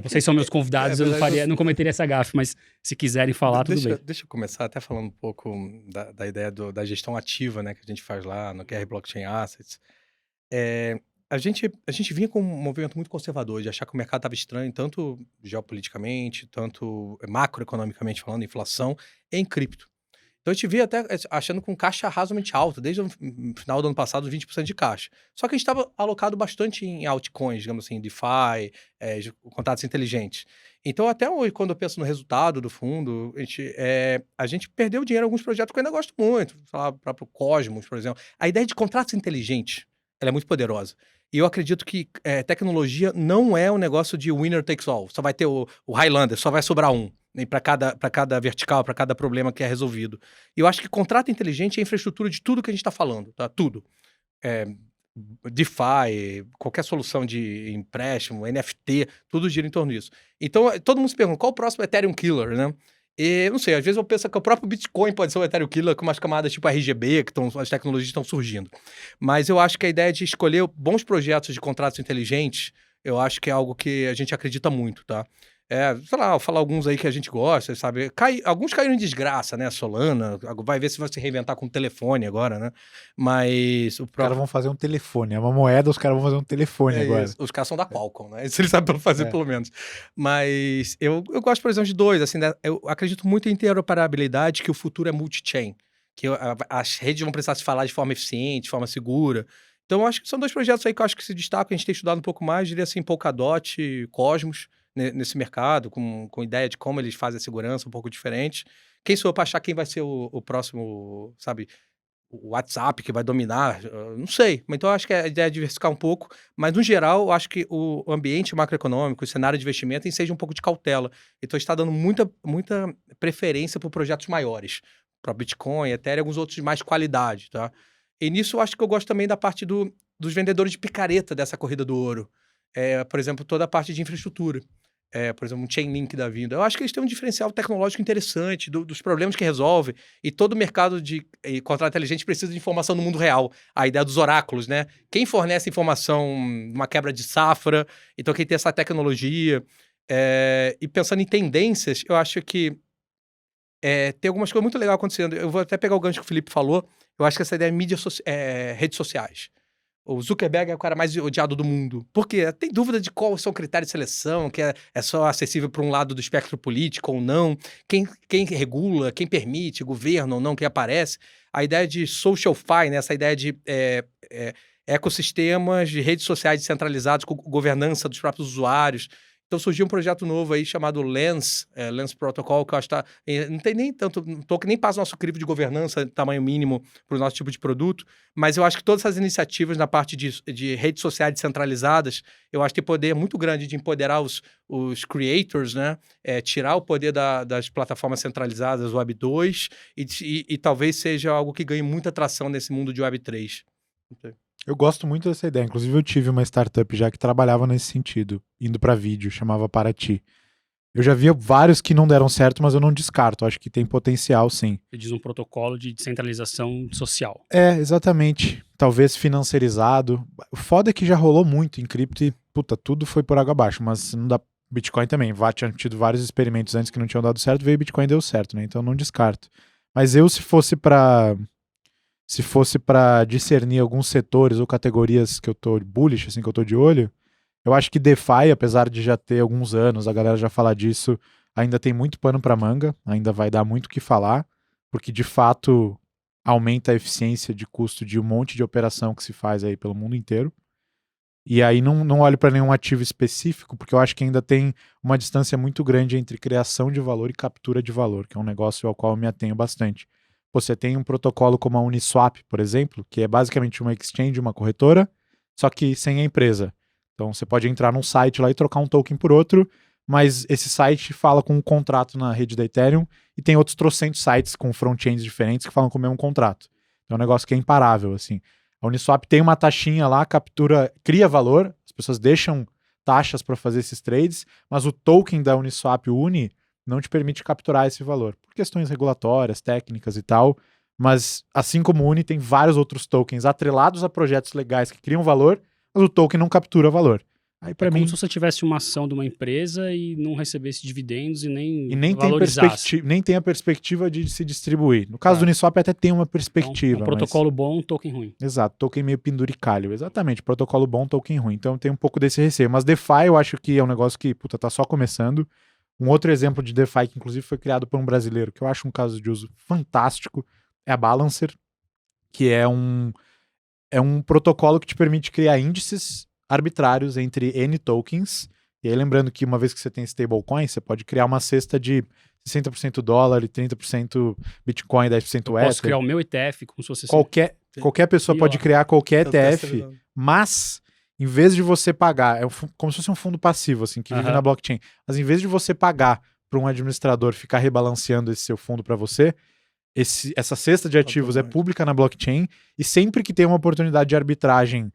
vocês são meus convidados, eu não cometeria essa gafe, mas se quiserem falar, tudo bem. Deixa eu começar até falando um pouco da ideia da gestão ativa, né, que a gente faz lá no QR Blockchain Assets. A gente vinha com um movimento muito conservador de achar que o mercado estava estranho, tanto geopoliticamente, tanto macroeconomicamente falando, inflação, em cripto. Então a gente via até achando com caixa razoavelmente alta, desde o final do ano passado, 20% de caixa. Só que a gente estava alocado bastante em altcoins, digamos assim, DeFi, contratos inteligentes. Então até hoje, quando eu penso no resultado do fundo, a gente perdeu dinheiro em alguns projetos que eu ainda gosto muito, sei lá, o próprio Cosmos, por exemplo. A ideia de contratos inteligentes, ela é muito poderosa. E eu acredito que tecnologia não é um negócio de winner takes all. Só vai ter o Highlander, só vai sobrar um. Para cada vertical, para cada problema que é resolvido. E eu acho que contrato inteligente é a infraestrutura de tudo que a gente está falando, tá? Tudo. DeFi, qualquer solução de empréstimo, NFT, tudo gira em torno disso. Então, todo mundo se pergunta, qual o próximo Ethereum Killer, né? E, não sei, às vezes eu penso que o próprio Bitcoin pode ser o Ethereum Killer com umas camadas tipo RGB, as tecnologias estão surgindo. Mas eu acho que a ideia de escolher bons projetos de contratos inteligentes, eu acho que é algo que a gente acredita muito, tá? Sei lá, vou falar alguns aí que a gente gosta, sabe? Alguns caíram em desgraça, né? Solana, vai ver se vai se reinventar com o telefone agora, né? Mas Os caras vão fazer um telefone, é uma moeda, os caras vão fazer um telefone agora. Isso. Os caras são da Qualcomm, né? Isso eles sabem fazer pelo menos. Mas eu gosto, por exemplo, de dois, assim, né? Eu acredito muito em interoperabilidade, que o futuro é multi-chain, que as redes vão precisar se falar de forma eficiente, de forma segura. Então, eu acho que são dois projetos aí que eu acho que se destacam, a gente tem estudado um pouco mais, diria assim, Polkadot e Cosmos, nesse mercado, com ideia de como eles fazem a segurança um pouco diferente. Quem sou eu para achar quem vai ser o próximo, sabe, o WhatsApp que vai dominar? Não sei. Então, eu acho que a ideia é diversificar um pouco, mas, no geral, eu acho que o ambiente macroeconômico, o cenário de investimento, enseja um pouco de cautela. Então, está dando muita preferência por projetos maiores, para Bitcoin, Ethereum e alguns outros de mais qualidade, tá? E nisso, eu acho que eu gosto também da parte dos vendedores de picareta dessa corrida do ouro. Por exemplo, toda a parte de infraestrutura. Por exemplo, um Chainlink da vida. Eu acho que eles têm um diferencial tecnológico interessante dos problemas que resolve. E todo o mercado de contrato inteligente precisa de informação no mundo real. A ideia dos oráculos, né? Quem fornece informação numa quebra de safra, então quem tem essa tecnologia. E pensando em tendências, eu acho que tem algumas coisas muito legais acontecendo. Eu vou até pegar o gancho que o Felipe falou. Eu acho que essa ideia é redes sociais. O Zuckerberg é o cara mais odiado do mundo. Por quê? Tem dúvida de quais são os critérios de seleção, que é só acessível para um lado do espectro político ou não, quem regula, quem permite, governo ou não, quem aparece. A ideia de social-fi, né? Essa ideia de ecossistemas de redes sociais descentralizados com governança dos próprios usuários. Então surgiu um projeto novo aí chamado Lens Protocol, que eu acho que não tem nem tanto, nem passa o nosso crivo de governança, tamanho mínimo para o nosso tipo de produto, mas eu acho que todas essas iniciativas na parte de redes sociais descentralizadas, eu acho que tem poder muito grande de empoderar os creators, né? Tirar o poder das plataformas centralizadas, Web 2, e talvez seja algo que ganhe muita atração nesse mundo de Web 3. Okay. Eu gosto muito dessa ideia. Inclusive, eu tive uma startup já que trabalhava nesse sentido, indo para vídeo, chamava Paraty. Eu já vi vários que não deram certo, mas eu não descarto. Acho que tem potencial, sim. Você diz um protocolo de descentralização social. Exatamente. Talvez financiarizado. O foda é que já rolou muito em cripto e, puta, tudo foi por água abaixo, mas Bitcoin também. Tinha tido vários experimentos antes que não tinham dado certo, veio Bitcoin e deu certo, né? Então não descarto. Mas se fosse para discernir alguns setores ou categorias que eu tô bullish, assim, que eu tô de olho, eu acho que DeFi, apesar de já ter alguns anos, a galera já fala disso, ainda tem muito pano para manga, ainda vai dar muito o que falar, porque de fato aumenta a eficiência de custo de um monte de operação que se faz aí pelo mundo inteiro. E aí não olho para nenhum ativo específico, porque eu acho que ainda tem uma distância muito grande entre criação de valor e captura de valor, que é um negócio ao qual eu me atenho bastante. Você tem um protocolo como a Uniswap, por exemplo, que é basicamente uma exchange, uma corretora, só que sem a empresa. Então você pode entrar num site lá e trocar um token por outro, mas esse site fala com um contrato na rede da Ethereum e tem outros trocentos sites com front-ends diferentes que falam com o mesmo contrato. É um negócio que é imparável, assim. A Uniswap tem uma taxinha lá, captura, cria valor, as pessoas deixam taxas para fazer esses trades, mas o token da Uniswap, o Uni, não te permite capturar esse valor, por questões regulatórias, técnicas e tal, mas assim como o Uni, tem vários outros tokens atrelados a projetos legais que criam valor, mas o token não captura valor. Aí, pra mim, como se você tivesse uma ação de uma empresa e não recebesse dividendos e nem nem valorizasse. tem a perspectiva de se distribuir. No caso do Uniswap até tem uma perspectiva. Então, um protocolo bom, um token ruim. Exato, token meio penduricalho. Exatamente, protocolo bom, token ruim. Então tem um pouco desse receio. Mas DeFi eu acho que é um negócio que, tá só começando. Um outro exemplo de DeFi que inclusive foi criado por um brasileiro, que eu acho um caso de uso fantástico, é a Balancer, que é um protocolo que te permite criar índices arbitrários entre N tokens. E aí, lembrando que uma vez que você tem stablecoin, você pode criar uma cesta de 60% dólar e 30% Bitcoin, 10% Ether. Posso criar o meu ETF como se fosse qualquer pessoa pode criar qualquer ETF, mas em vez de você pagar, como se fosse um fundo passivo, assim, que vive na blockchain, mas em vez de você pagar para um administrador ficar rebalanceando esse seu fundo para você, essa cesta de ativos é pública na blockchain e sempre que tem uma oportunidade de arbitragem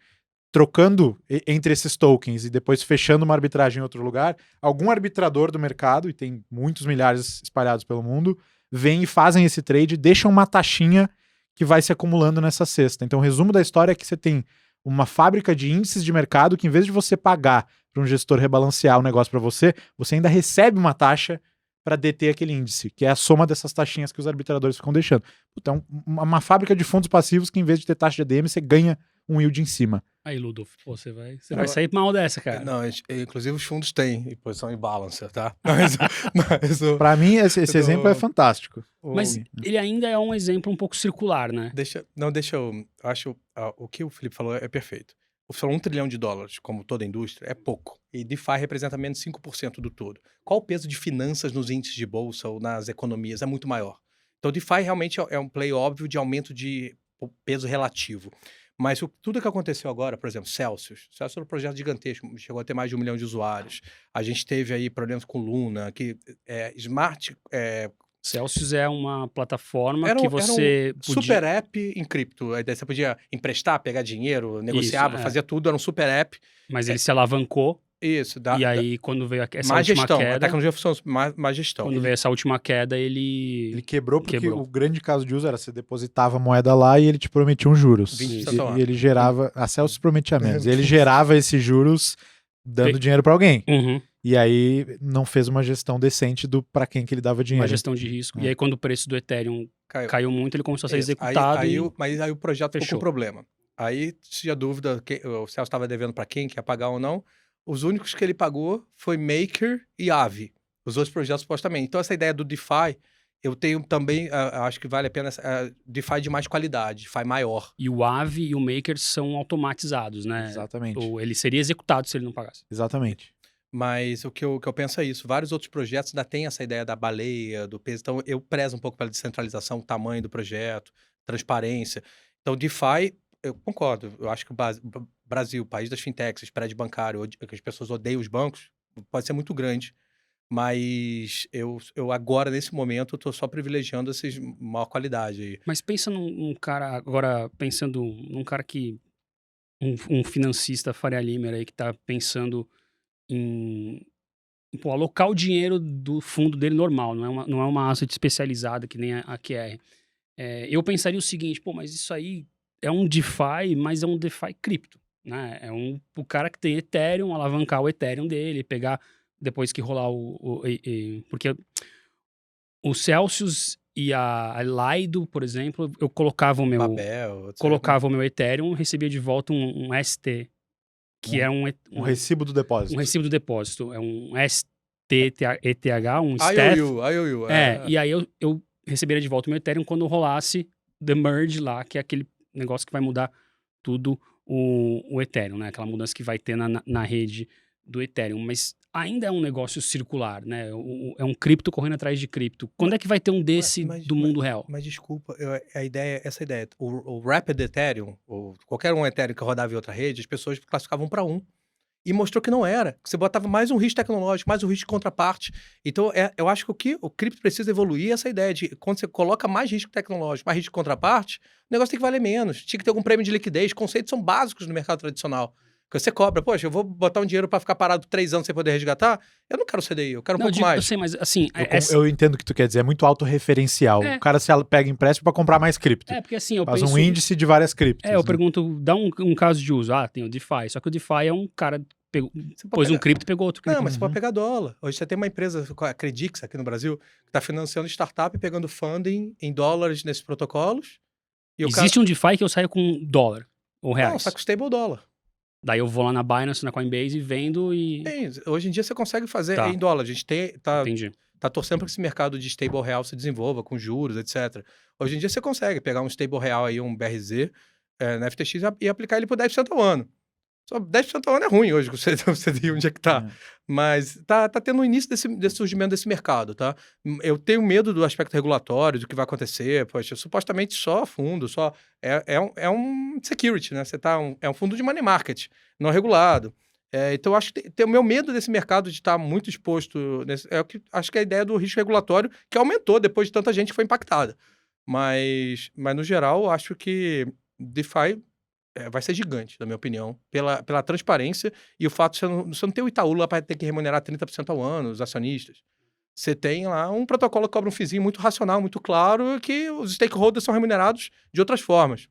trocando entre esses tokens e depois fechando uma arbitragem em outro lugar, algum arbitrador do mercado, e tem muitos milhares espalhados pelo mundo, vem e fazem esse trade, deixam uma taxinha que vai se acumulando nessa cesta. Então o resumo da história é que você tem uma fábrica de índices de mercado que, em vez de você pagar para um gestor rebalancear o negócio para você ainda recebe uma taxa para deter aquele índice, que é a soma dessas taxinhas que os arbitradores ficam deixando. Então, uma fábrica de fundos passivos que, em vez de ter taxa de ADM, você ganha um yield em cima. Aí, Ludolf, você vai sair mal dessa, cara. Não, inclusive os fundos têm posição em balancer, tá? Para mim, esse exemplo é fantástico. Mas ele ainda é um exemplo um pouco circular, né? Acho o que o Felipe falou é perfeito. Você falou $1 trilhão, como toda a indústria, é pouco. E DeFi representa menos de 5% do todo. Qual o peso de finanças nos índices de bolsa ou nas economias? É muito maior. Então, DeFi realmente é um play óbvio de aumento de peso relativo. Mas tudo que aconteceu agora, por exemplo, Celsius é um projeto gigantesco, chegou a ter mais de 1 milhão de usuários. A gente teve aí problemas com Luna, Celsius é uma plataforma que você podia... super app em cripto. Aí você podia emprestar, pegar dinheiro, negociava, fazia tudo, era um super app. Mas ele se alavancou. Isso. Aí, quando veio essa mais última gestão, queda... A tecnologia funciona mais gestão. Quando veio essa última queda, ele quebrou porque o grande caso de uso era você depositava a moeda lá e ele te prometia uns juros. E ele gerava... A Celsius prometia menos. E ele gerava esses juros dando dinheiro para alguém. Uhum. E aí não fez uma gestão decente para quem que ele dava dinheiro. Uma gestão de risco. E aí quando o preço do Ethereum caiu muito, ele começou a ser executado Mas aí o projeto fechou. ficou com problema. Aí tinha dúvida, o Celso estava devendo para quem ia pagar ou não. Os únicos que ele pagou foi Maker e Aave. Os outros projetos supostamente. Então essa ideia do DeFi, eu tenho também, acho que vale a pena, DeFi de mais qualidade, DeFi maior. E o Aave e o Maker são automatizados, né? Exatamente. Ou ele seria executado se ele não pagasse. Exatamente. Mas o que eu penso é isso. Vários outros projetos ainda têm essa ideia da baleia, do peso. Então, eu prezo um pouco pela descentralização, o tamanho do projeto, transparência. Então, DeFi, eu concordo. Eu acho que o Brasil, país das fintechs, spread bancário, que as pessoas odeiam os bancos, pode ser muito grande. Mas eu agora, nesse momento, eu tô só privilegiando esses maior qualidade aí. Mas pensa num cara, agora pensando num cara que... Um financista Faria Limer aí que tá pensando em alocar o dinheiro do fundo dele normal, não é uma asset especializada que nem a QR. Eu pensaria o seguinte, mas isso aí é um DeFi, mas é um DeFi cripto, né? O cara que tem Ethereum, alavancar o Ethereum dele, pegar depois que rolar porque o Celsius e a Lido, por exemplo, eu colocava o meu... Babel, etc. Colocava o meu Ethereum, recebia de volta um ST, que é Um recibo do depósito. um recibo do depósito. É um STETH, um STETH. IOU. E aí eu receberia de volta o meu Ethereum quando rolasse the merge lá, que é aquele negócio que vai mudar tudo o Ethereum, né? Aquela mudança que vai ter na rede do Ethereum. Mas ainda é um negócio circular, né? É um cripto correndo atrás de cripto. Quando é que vai ter um desse do mundo real? Mas desculpa, essa ideia, o Rapid Ethereum, ou qualquer um Ethereum que rodava em outra rede, as pessoas classificavam para um. E mostrou que não era. Que você botava mais um risco tecnológico, mais um risco de contraparte. Então, eu acho que o cripto precisa evoluir essa ideia de quando você coloca mais risco tecnológico, mais risco de contraparte, o negócio tem que valer menos. Tinha que ter algum prêmio de liquidez. Conceitos são básicos no mercado tradicional. Que você cobra, poxa, eu vou botar um dinheiro para ficar parado 3 anos sem poder resgatar? Eu não quero CDI, eu quero um pouco mais. Eu sei, mas assim... Eu entendo o que tu quer dizer, é muito autorreferencial. O cara se pega empréstimo para comprar mais cripto. Porque assim, eu faz penso... um índice de várias criptos. Eu pergunto, dá um caso de uso. Tem o DeFi, só que o DeFi é um cara... Pôs um cripto e pegou outro cripto. Não, mas você pode pegar dólar. Hoje você tem uma empresa, a Credix aqui no Brasil, que está financiando startup e pegando funding em dólares nesses protocolos. Existe um DeFi que eu saio com dólar ou reais? Não, só com stable dólar. Daí eu vou lá na Binance, na Coinbase e vendo e... Hoje em dia você consegue fazer em dólar. A gente tá torcendo para que esse mercado de stable real se desenvolva com juros, etc. Hoje em dia você consegue pegar um stable real aí, um BRZ, na FTX e aplicar ele por 10% ao ano. Só 10% ao ano é ruim hoje, você viu onde é que tá. Mas tá tendo o início desse surgimento desse mercado, tá? Eu tenho medo do aspecto regulatório, do que vai acontecer. Poxa, supostamente só fundo, só... É um security, né? É um fundo de money market, não regulado. Então, eu acho que tem o meu medo desse mercado de estar muito exposto... Acho que é a ideia do risco regulatório, que aumentou depois de tanta gente que foi impactada. Mas no geral, eu acho que DeFi... vai ser gigante, na minha opinião, pela transparência e o fato de você não ter o Itaú lá para ter que remunerar 30% ao ano, os acionistas. Você tem lá um protocolo que cobra um FIIzinho muito racional, muito claro, que os stakeholders são remunerados de outras formas.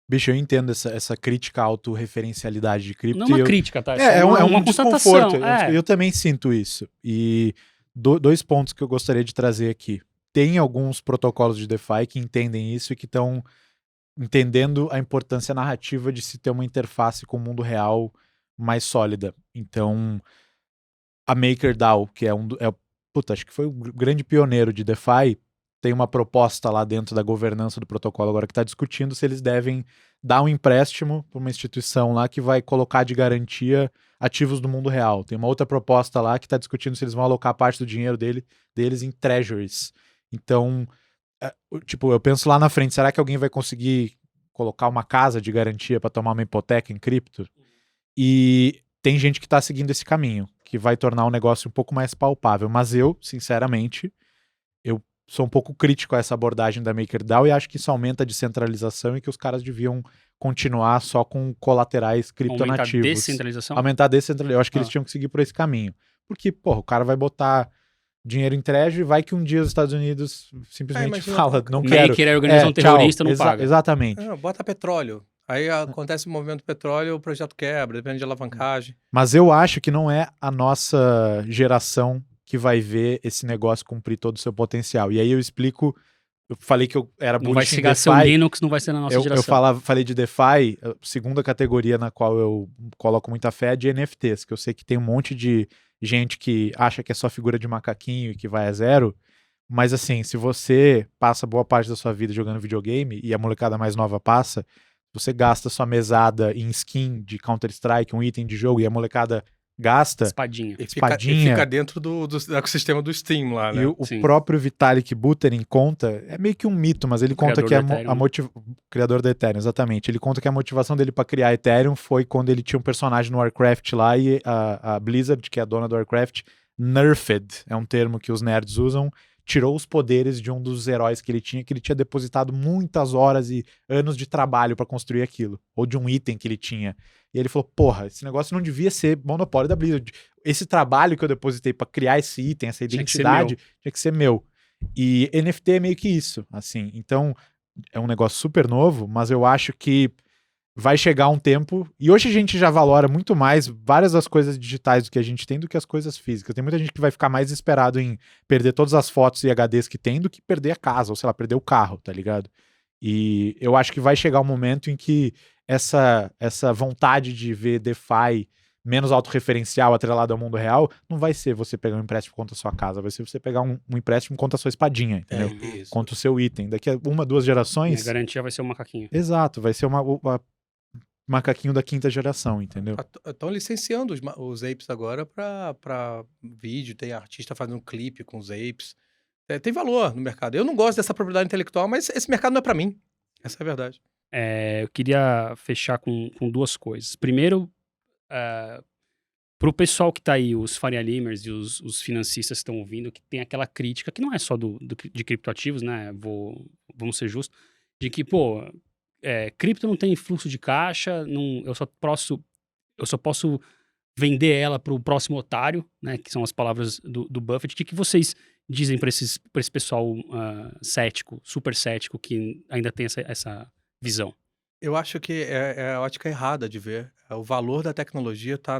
Bicho, eu entendo essa crítica à autorreferencialidade de cripto. Não é uma crítica, tá? É uma desconforto. Eu também sinto isso. E 2 pontos que eu gostaria de trazer aqui. Tem alguns protocolos de DeFi que entendem isso e que estão entendendo a importância narrativa de se ter uma interface com o mundo real mais sólida. Então, a MakerDAO, que acho que foi o grande pioneiro de DeFi, tem uma proposta lá dentro da governança do protocolo agora que está discutindo se eles devem dar um empréstimo para uma instituição lá que vai colocar de garantia ativos do mundo real. Tem uma outra proposta lá que está discutindo se eles vão alocar parte do dinheiro deles em treasuries. Então, eu penso lá na frente, será que alguém vai conseguir colocar uma casa de garantia para tomar uma hipoteca em cripto? E tem gente que está seguindo esse caminho, que vai tornar o negócio um pouco mais palpável. Mas eu, sinceramente, eu sou um pouco crítico a essa abordagem da MakerDAO e acho que isso aumenta a descentralização e que os caras deviam continuar só com colaterais criptonativos. Aumentar a descentralização? Aumentar a descentralização. Eu acho que eles tinham que seguir por esse caminho. Porque, o cara vai botar dinheiro em treasury, vai que um dia os Estados Unidos simplesmente fala, não quero. Maker é organização terrorista, não paga. Exatamente. Bota petróleo. Aí acontece o movimento do petróleo, o projeto quebra, depende de alavancagem. Mas eu acho que não é a nossa geração que vai ver esse negócio cumprir todo o seu potencial. E aí eu explico, eu falei que eu era bullish em DeFi. Não vai chegar a ser o Linux, não vai ser na nossa geração. Eu falei de DeFi, a segunda categoria na qual eu coloco muita fé é de NFTs, que eu sei que tem um monte de gente que acha que é só figura de macaquinho e que vai a zero, mas assim, se você passa boa parte da sua vida jogando videogame, e a molecada mais nova passa, você gasta sua mesada em skin de Counter-Strike, um item de jogo, e a molecada gasta... Espadinha. E fica dentro do ecossistema do Steam lá, né? E o próprio Vitalik Buterin conta, é meio que um mito, mas ele conta que criador da Ethereum, exatamente. Ele conta que a motivação dele para criar Ethereum foi quando ele tinha um personagem no Warcraft lá e a Blizzard, que é a dona do Warcraft, nerfed, é um termo que os nerds usam, tirou os poderes de um dos heróis que ele tinha depositado muitas horas e anos de trabalho para construir aquilo, ou de um item que ele tinha. E ele falou, porra, esse negócio não devia ser monopólio da Blizzard. Esse trabalho que eu depositei para criar esse item, essa identidade, tinha que ser meu. E NFT é meio que isso, assim. Então, é um negócio super novo, mas eu acho que vai chegar um tempo, e hoje a gente já valora muito mais várias das coisas digitais do que a gente tem do que as coisas físicas. Tem muita gente que vai ficar mais esperado em perder todas as fotos e HDs que tem do que perder a casa, ou sei lá, perder o carro, tá ligado? E eu acho que vai chegar um momento em que essa vontade de ver DeFi menos autorreferencial atrelado ao mundo real, não vai ser você pegar um empréstimo contra a sua casa, vai ser você pegar um empréstimo contra a sua espadinha, entendeu? Isso. Contra o seu item. Daqui a 1, 2 E a gerações... garantia vai ser um macaquinho. Exato, vai ser uma macaquinho da 5ª geração, entendeu? Estão licenciando os apes agora para vídeo, tem artista fazendo clipe com os apes. Tem valor no mercado. Eu não gosto dessa propriedade intelectual, mas esse mercado não é para mim. Essa é a verdade. Eu queria fechar com 2 coisas. Primeiro, para o pessoal que tá aí, os Faria Limers e os financistas que estão ouvindo, que tem aquela crítica, que não é só de criptoativos, né? Vamos ser justos, de que, cripto não tem fluxo de caixa, eu só posso vender ela para o próximo otário, né? Que são as palavras do Buffett. O que vocês dizem para esse pessoal cético, super cético, que ainda tem essa visão? Eu acho que é a ótica errada de ver. O valor da tecnologia está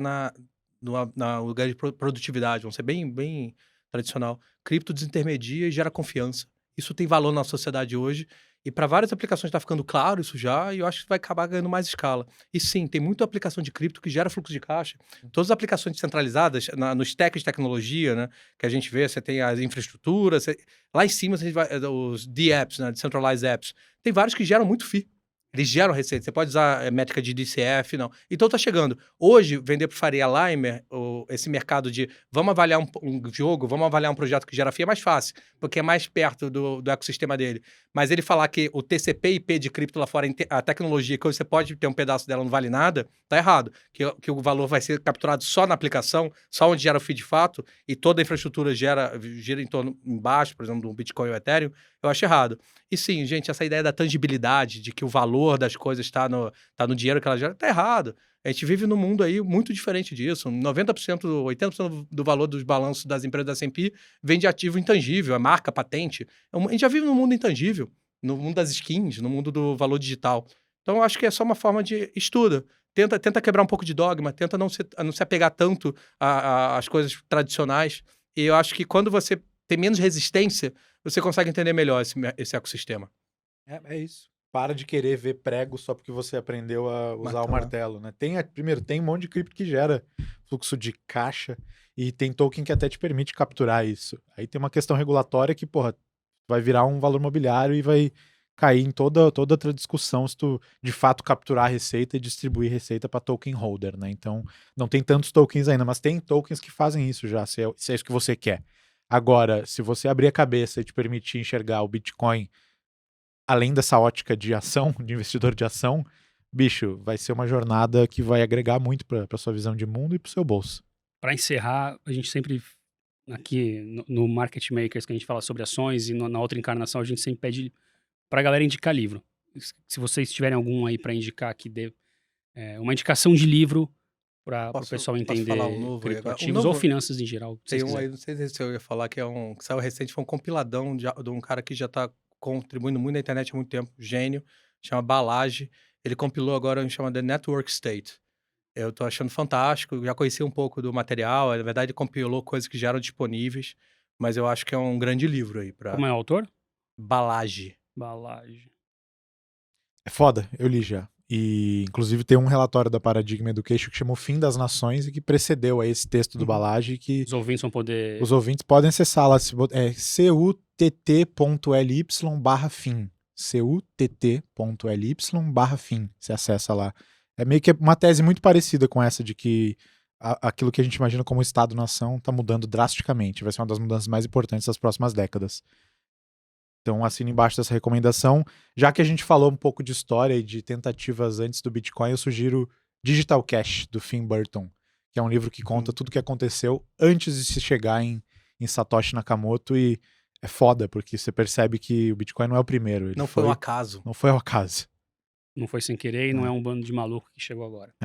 no lugar de produtividade, vamos ser bem tradicional. Cripto desintermedia e gera confiança. Isso tem valor na sociedade hoje. E para várias aplicações está ficando claro isso já, e eu acho que vai acabar ganhando mais escala. E sim, tem muita aplicação de cripto que gera fluxo de caixa. Todas as aplicações centralizadas, no stack de tecnologia, né, que a gente vê, você tem as infraestruturas, lá em cima você vai, os DApps, né, Decentralized Apps, tem vários que geram muito FII. Eles geram receita. Você pode usar métrica de DCF, não. Então tá chegando. Hoje, vender pro Faria Limer, esse mercado de vamos avaliar um jogo, vamos avaliar um projeto que gera FII é mais fácil, porque é mais perto do ecossistema dele. Mas ele falar que o TCP/IP de cripto lá fora, a tecnologia, que você pode ter um pedaço dela, não vale nada, tá errado. Que o valor vai ser capturado só na aplicação, só onde gera o FII de fato, e toda a infraestrutura gira em torno, embaixo, por exemplo, do Bitcoin ou Ethereum, eu acho errado. E sim, gente, essa ideia da tangibilidade, de que o valor das coisas está no dinheiro que ela gera, tá errado. A gente vive num mundo aí muito diferente disso. 90%, 80% do valor dos balanços das empresas da S&P vem de ativo intangível, é marca, patente. A gente já vive num mundo intangível, no mundo das skins, no mundo do valor digital. Então, eu acho que é só uma forma de estuda. Tenta quebrar um pouco de dogma, tenta não se apegar tanto às coisas tradicionais. E eu acho que quando você tem menos resistência, você consegue entender melhor esse ecossistema. É isso. Para de querer ver prego só porque você aprendeu a usar o martelo, né? Primeiro, tem um monte de cripto que gera fluxo de caixa e tem token que até te permite capturar isso. Aí tem uma questão regulatória que, vai virar um valor mobiliário e vai cair em toda outra discussão se tu, de fato, capturar a receita e distribuir receita para token holder, né? Então, não tem tantos tokens ainda, mas tem tokens que fazem isso já, se é isso que você quer. Agora, se você abrir a cabeça e te permitir enxergar o Bitcoin além dessa ótica de ação, de investidor de ação, bicho, vai ser uma jornada que vai agregar muito para sua visão de mundo e para o seu bolso. Para encerrar, a gente sempre, aqui no Market Makers, que a gente fala sobre ações, e na outra encarnação, a gente sempre pede para a galera indicar livro. Se vocês tiverem algum aí para indicar, que dê uma indicação de livro para o pessoal entender criptoativos ou finanças em geral. Tem um aí, não sei se eu ia falar, que saiu recente, foi um compiladão de um cara que já está contribuindo muito na internet há muito tempo, gênio, chama Balaji. Ele compilou agora um chamado The Network State. Eu tô achando fantástico, já conheci um pouco do material, na verdade compilou coisas que já eram disponíveis, mas eu acho que é um grande livro aí. Como é o autor? Balaji. É foda, eu li já. E, inclusive, tem um relatório da Paradigm Education que chama O Fim das Nações e que precedeu a esse texto do Balaji, que os ouvintes vão poder... Os ouvintes podem acessar lá, cutt.ly/fim. cutt.ly/fim. Você acessa lá. É meio que uma tese muito parecida com essa de que aquilo que a gente imagina como Estado-nação está mudando drasticamente. Vai ser uma das mudanças mais importantes das próximas décadas. Então, assina embaixo dessa recomendação. Já que a gente falou um pouco de história e de tentativas antes do Bitcoin, eu sugiro Digital Cash, do Tim Burton, que é um livro que conta tudo o que aconteceu antes de se chegar em Satoshi Nakamoto, e é foda, porque você percebe que o Bitcoin não é o primeiro. Não foi um acaso. Não foi um acaso. Não foi sem querer e não é um bando de maluco que chegou agora.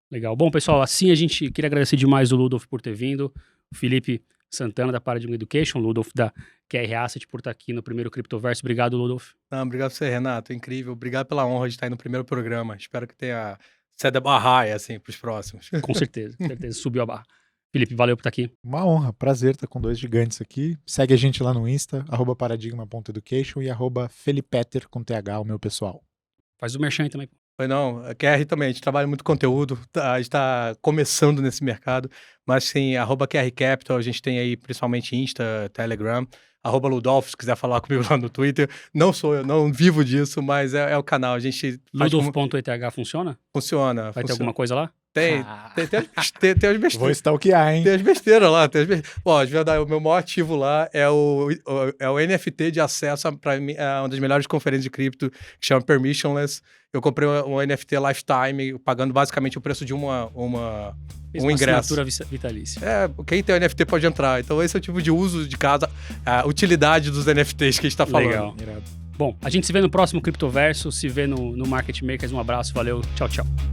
Legal. Bom, pessoal, assim a gente queria agradecer demais o Ludolf por ter vindo. O Felipe Santana, da Paradigm Education, Ludolf, da QR Asset, por estar aqui no primeiro Criptoverso. Obrigado, Ludolf. Não, obrigado a você, Renato. Incrível. Obrigado pela honra de estar aí no primeiro programa. Espero que tenha set a barra high, assim, para os próximos. Com certeza, subiu a barra. Felipe, valeu por estar aqui. Uma honra, prazer estar com dois gigantes aqui. Segue a gente lá no Insta, @paradigma.education e @felipeter com TH, o meu pessoal. Faz o merchan aí também. Foi não, a QR também, a gente trabalha muito conteúdo, a gente está começando nesse mercado, mas sim, @QR Capital, a gente tem aí principalmente Insta, Telegram, @Ludolf, se quiser falar comigo lá no Twitter. Não sou eu, não vivo disso, mas é o canal, a gente... Ludolf.eth funciona? Funciona. Vai ter alguma coisa lá? Tem as besteiras. Vou stalkear, hein? Tem as besteiras lá. Ó, de verdade, o meu maior ativo lá é o NFT de acesso para mim, é uma das melhores conferências de cripto, que chama Permissionless. Eu comprei um NFT Lifetime, pagando basicamente o preço de um ingresso. Assinatura vitalícia. Quem tem o NFT pode entrar. Então esse é o tipo de uso de casa, a utilidade dos NFTs que a gente está falando. Legal. Bom, a gente se vê no próximo Criptoverso, se vê no Market Makers. Um abraço, valeu, tchau, tchau.